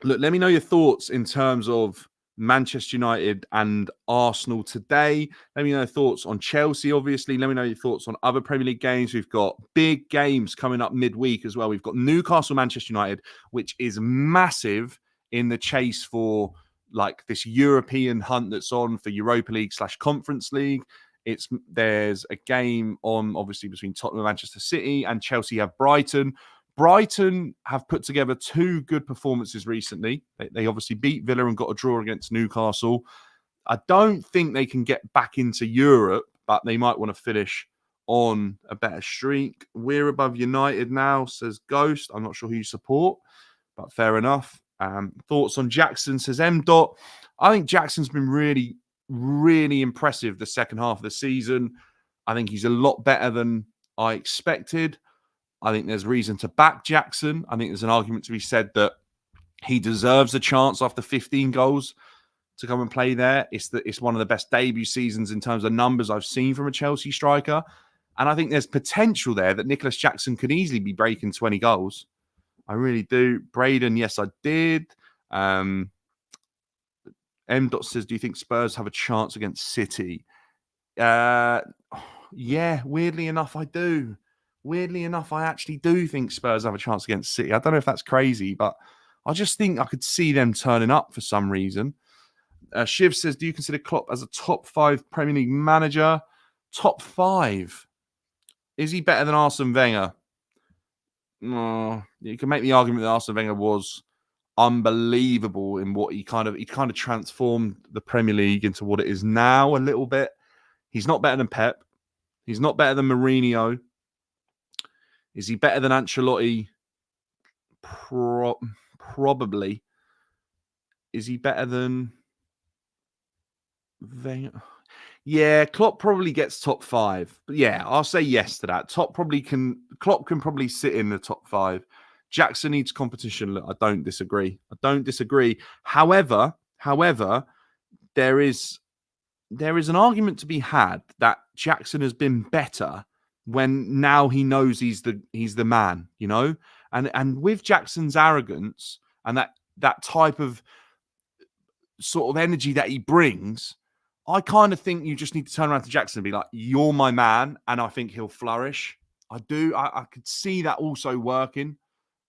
look, let me know your thoughts in terms of Manchester United and Arsenal today. Let me know your thoughts on Chelsea, obviously. Let me know your thoughts on other Premier League games. We've got big games coming up midweek as well. We've got Newcastle, Manchester United, which is massive in the chase for like this European hunt that's on for Europa League / Conference League. There's a game on obviously between Tottenham and Manchester City, and Chelsea have Brighton. Brighton have put together two good performances recently. They obviously beat Villa and got a draw against Newcastle. I don't think they can get back into Europe, but they might want to finish on a better streak. We're above United now, says Ghost. I'm not sure who you support, but fair enough. Thoughts on Jackson, says M. Dot. I think Jackson's been really, really impressive the second half of the season. I think he's a lot better than I expected. I think there's reason to back Jackson. I think there's an argument to be said that he deserves a chance after 15 goals to come and play there. It's one of the best debut seasons in terms of numbers I've seen from a Chelsea striker. And I think there's potential there that Nicholas Jackson could easily be breaking 20 goals. I really do. Braden, yes, I did. M. Dot says, do you think Spurs have a chance against City? Yeah, weirdly enough, I do. Weirdly enough, I actually do think Spurs have a chance against City. I don't know if that's crazy, but I just think I could see them turning up for some reason. Shiv says, do you consider Klopp as a top 5 Premier League manager? Top 5? Is he better than Arsene Wenger? No, you can make the argument that Arsene Wenger was unbelievable in what he kind of transformed the Premier League into what it is now a little bit. He's not better than Pep. He's not better than Mourinho. Is he better than Ancelotti? Probably. Is he better than Wenger? Yeah, Klopp probably gets top 5. But yeah, I'll say yes to that. Klopp can probably sit in the top 5. Jackson needs competition. Look, I don't disagree. However, there is an argument to be had that Jackson has been better when now he knows he's the man, you know? And with Jackson's arrogance and that type of sort of energy that he brings, I kind of think you just need to turn around to Jackson and be like, you're my man, and I think he'll flourish. I do. I could see that also working.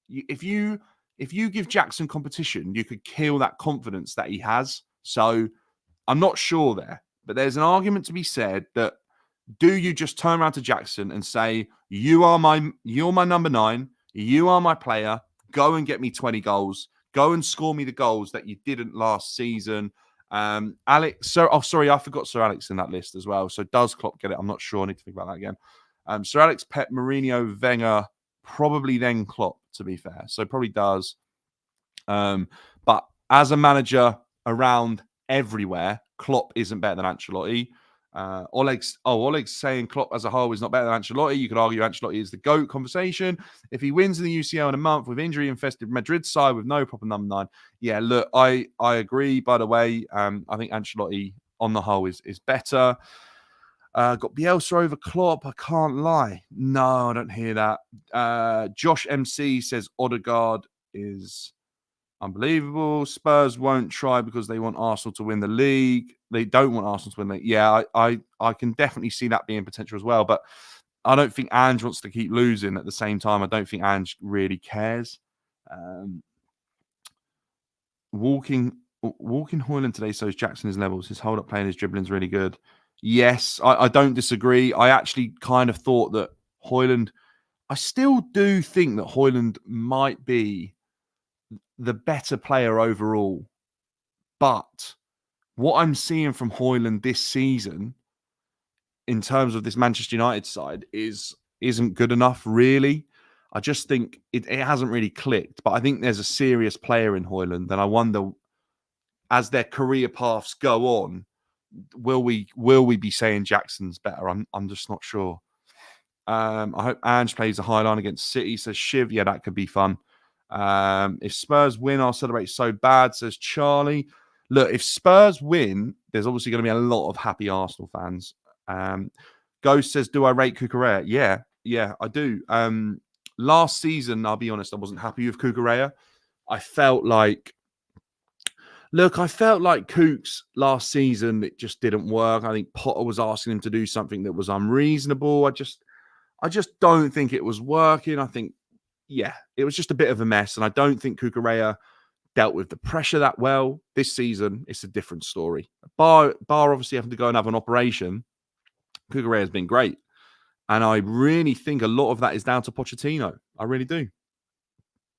If you give Jackson competition, you could kill that confidence that he has. So I'm not sure there, but there's an argument to be said that do you just turn around to Jackson and say, you're my number 9, you are my player, go and get me 20 goals, go and score me the goals that you didn't last season. Alex, I forgot Sir Alex in that list as well. So does Klopp get it? I'm not sure. I need to think about that again. Sir Alex, Pep, Mourinho, Wenger, probably then Klopp, to be fair. So probably does. But as a manager around everywhere, Klopp isn't better than Ancelotti. Oleg's saying Klopp as a whole is not better than Ancelotti. You could argue Ancelotti is the GOAT conversation. If he wins in the UCL in a month with injury-infested Madrid side with no proper number 9. Yeah, look, I agree, by the way. I think Ancelotti on the whole is better. Got Bielsa over Klopp. I can't lie. No, I don't hear that. Josh MC says Odegaard is unbelievable. Spurs won't try because they want Arsenal to win the league. They don't want Arsenal to win the league. Yeah, I can definitely see that being potential as well. But I don't think Ange wants to keep losing at the same time. I don't think Ange really cares. Walking Hoyland today shows Jackson his levels. His hold-up play and his dribbling is really good. Yes, I don't disagree. I actually kind of thought that Højlund, I still do think that Højlund might be the better player overall. But what I'm seeing from Højlund this season, in terms of this Manchester United side, isn't good enough, really. I just think it hasn't really clicked. But I think there's a serious player in Højlund, and I wonder, as their career paths go on, will we be saying Jackson's better? I'm just not sure. I hope Ange plays a high line against City, says Shiv. Yeah, that could be fun. If Spurs win, I'll celebrate so bad, says Charlie. Look, if Spurs win, there's obviously going to be a lot of happy Arsenal fans. Ghost says, do I rate Cucurella? Yeah, I do. Last season, I'll be honest, I wasn't happy with Cucurella. I felt like Cooks last season, it just didn't work. I think Potter was asking him to do something that was unreasonable. I just don't think it was working. I think, it was just a bit of a mess. And I don't think Cucurella dealt with the pressure that well. This season, it's a different story. Bar obviously having to go and have an operation, Cucurella has been great. And I really think a lot of that is down to Pochettino. I really do.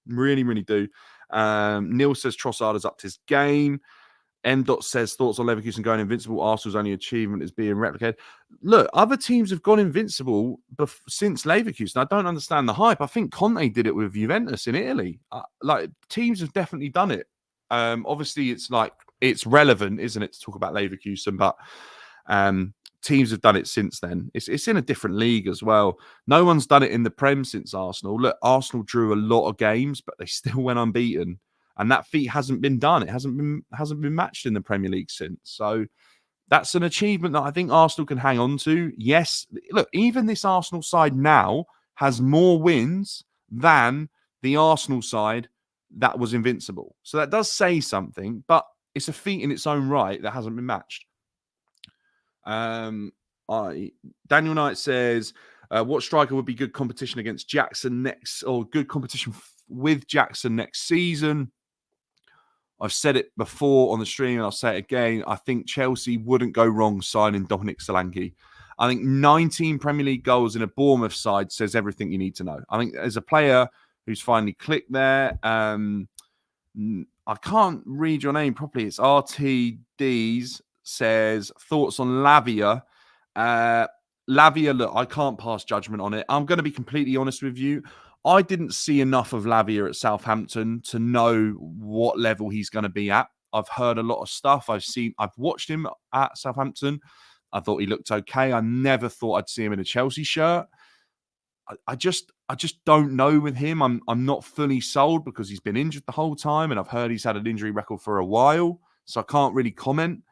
Really, really do. Neil says Trossard has upped his game. M. says thoughts on Leverkusen going invincible. Arsenal's only achievement is being replicated. Look, other teams have gone invincible since Leverkusen. I don't understand the hype. I think Conte did it with Juventus in Italy. Teams have definitely done it. Obviously, it's relevant, isn't it, to talk about Leverkusen? But teams have done it since then. It's in a different league as well. No one's done it in the Prem since Arsenal. Look, Arsenal drew a lot of games, but they still went unbeaten. And that feat hasn't been done. It hasn't been matched in the Premier League since. So that's an achievement that I think Arsenal can hang on to. Yes, look, even this Arsenal side now has more wins than the Arsenal side that was invincible. So that does say something, but it's a feat in its own right that hasn't been matched. Daniel Knight says, what striker would be good competition against Jackson next, or good competition with Jackson next season? I've said it before on the stream, and I'll say it again. I think Chelsea wouldn't go wrong signing Dominic Solanke. I think 19 Premier League goals in a Bournemouth side says everything you need to know. I think as a player who's finally clicked there, I can't read your name properly. It's RTDs says, thoughts on Lavia. Lavia, look, I can't pass judgment on it. I'm going to be completely honest with you. I didn't see enough of Lavia at Southampton to know what level he's going to be at. I've heard a lot of stuff. I've watched him at Southampton. I thought he looked okay. I never thought I'd see him in a Chelsea shirt. I just don't know with him. I'm not fully sold because he's been injured the whole time, and I've heard he's had an injury record for a while, so I can't really comment.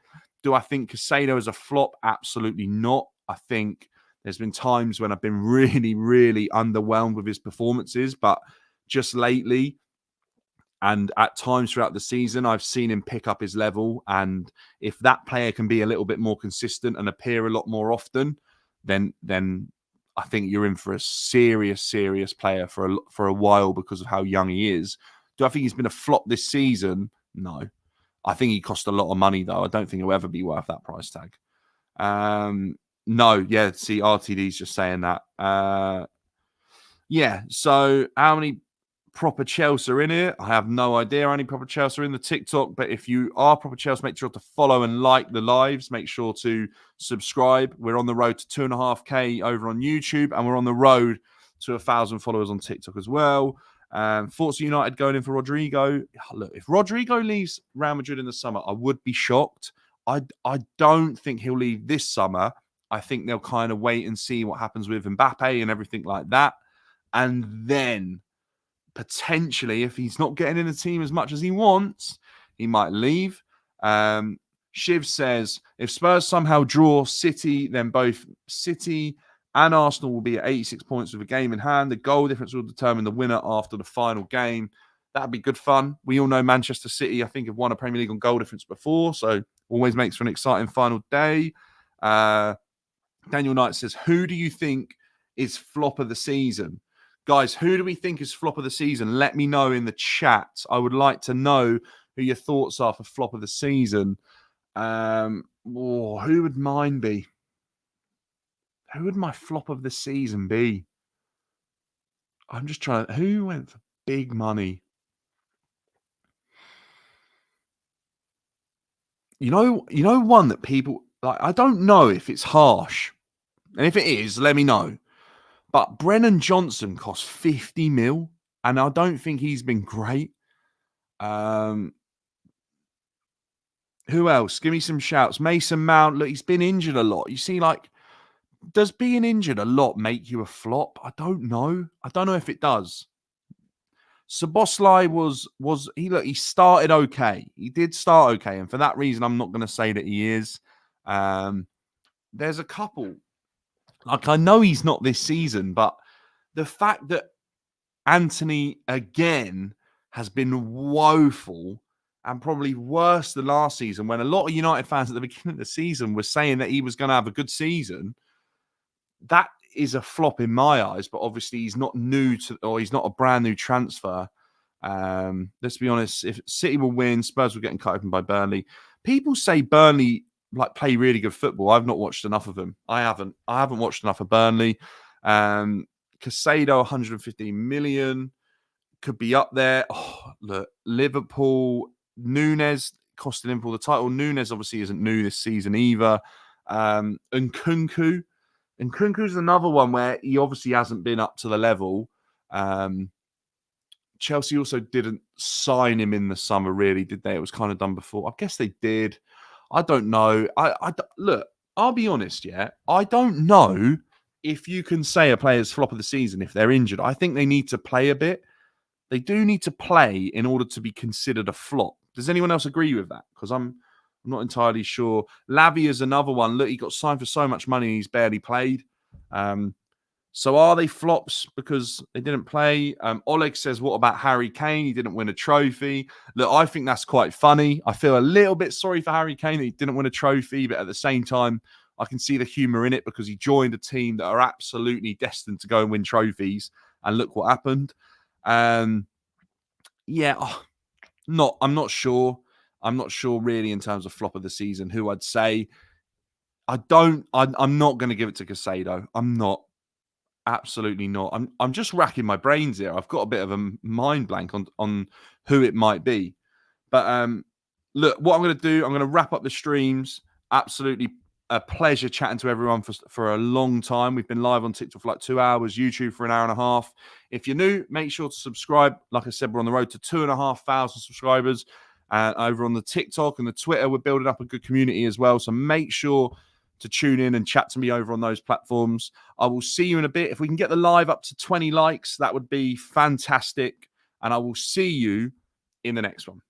Do I think Casado is a flop? Absolutely not. I think there's been times when I've been really, really underwhelmed with his performances, but just lately and at times throughout the season, I've seen him pick up his level. And if that player can be a little bit more consistent and appear a lot more often, then I think you're in for a serious player for a while because of how young he is. Do I think he's been a flop this season? No. I think he cost a lot of money, though. I don't think he'll ever be worth that price tag. No, yeah, see, RTD's just saying that. So how many proper Chelsea are in here? I have no idea how many proper Chelsea are in the TikTok, but if you are proper Chelsea, make sure to follow and like the lives. Make sure to subscribe. We're on the road to 2.5K over on YouTube, and we're on the road to 1,000 followers on TikTok as well. Forza United going in for Rodrigo. Look, if Rodrigo leaves Real Madrid in the summer, I would be shocked. I don't think he'll leave this summer. I think they'll kind of wait and see what happens with Mbappe and everything like that. And then potentially, if he's not getting in the team as much as he wants, he might leave. Shiv says, if Spurs somehow draw City, then both City and Arsenal will be at 86 points with a game in hand. The goal difference will determine the winner after the final game. That'd be good fun. We all know Manchester City, I think, have won a Premier League on goal difference before, so always makes for an exciting final day. Daniel Knight says, who do you think is flop of the season? Guys, who do we think is flop of the season? Let me know in the chat. I would like to know who your thoughts are for flop of the season. Who would mine be? Who would my flop of the season be? I'm just trying. Who went for big money? You know, one that people like. I don't know if it's harsh, and if it is, let me know. But Brennan Johnson cost 50 mil, and I don't think he's been great. Um, who else? Give me some shouts. Mason Mount. Look, he's been injured a lot. You see, like, does being injured a lot make you a flop? I don't know. I don't know if it does. Saboslai was he started okay. He did start okay, and for that reason, I'm not going to say that he is. There's a couple. Like, I know he's not this season, but the fact that Anthony again has been woeful and probably worse than last season, when a lot of United fans at the beginning of the season were saying that he was going to have a good season, that is a flop in my eyes. But obviously, he's not new to, or he's not a brand new transfer. Let's be honest, if City will win, Spurs will get cut open by Burnley. People say Burnley like play really good football. I've not watched enough of them. I haven't watched enough of Burnley. Casado, 115 million, could be up there. Oh, look, Liverpool, Nunes costing Liverpool the title. Nunes obviously isn't new this season either. And Nkunku. Nkunku's another one where he obviously hasn't been up to the level. Chelsea also didn't sign him in the summer, really, did they? It was kind of done before. I guess they did. I don't know. Look, I'll be honest, yeah. I don't know if you can say a player's flop of the season if they're injured. I think they need to play a bit. They do need to play in order to be considered a flop. Does anyone else agree with that? Because I'm not entirely sure. Lavia is another one. Look, he got signed for so much money and he's barely played. So are they flops because they didn't play? Oleg says, what about Harry Kane? He didn't win a trophy. Look, I think that's quite funny. I feel a little bit sorry for Harry Kane that he didn't win a trophy, but at the same time, I can see the humour in it because he joined a team that are absolutely destined to go and win trophies. And look what happened. Yeah, I'm not sure. I'm not sure really in terms of flop of the season who I'd say. I'm not going to give it to Casado. I'm not. Absolutely not. I'm just racking my brains here. I've got a bit of a mind blank on who it might be. But look, what I'm going to do, I'm going to wrap up the streams. Absolutely a pleasure chatting to everyone for a long time. We've been live on TikTok for like 2 hours, YouTube for an hour and a half. If you're new, make sure to subscribe. Like I said, we're on the road to 2,500 subscribers. Over on the TikTok and the Twitter, we're building up a good community as well. So make sure to tune in and chat to me over on those platforms. I will see you in a bit. If we can get the live up to 20 likes, that would be fantastic. And I will see you in the next one.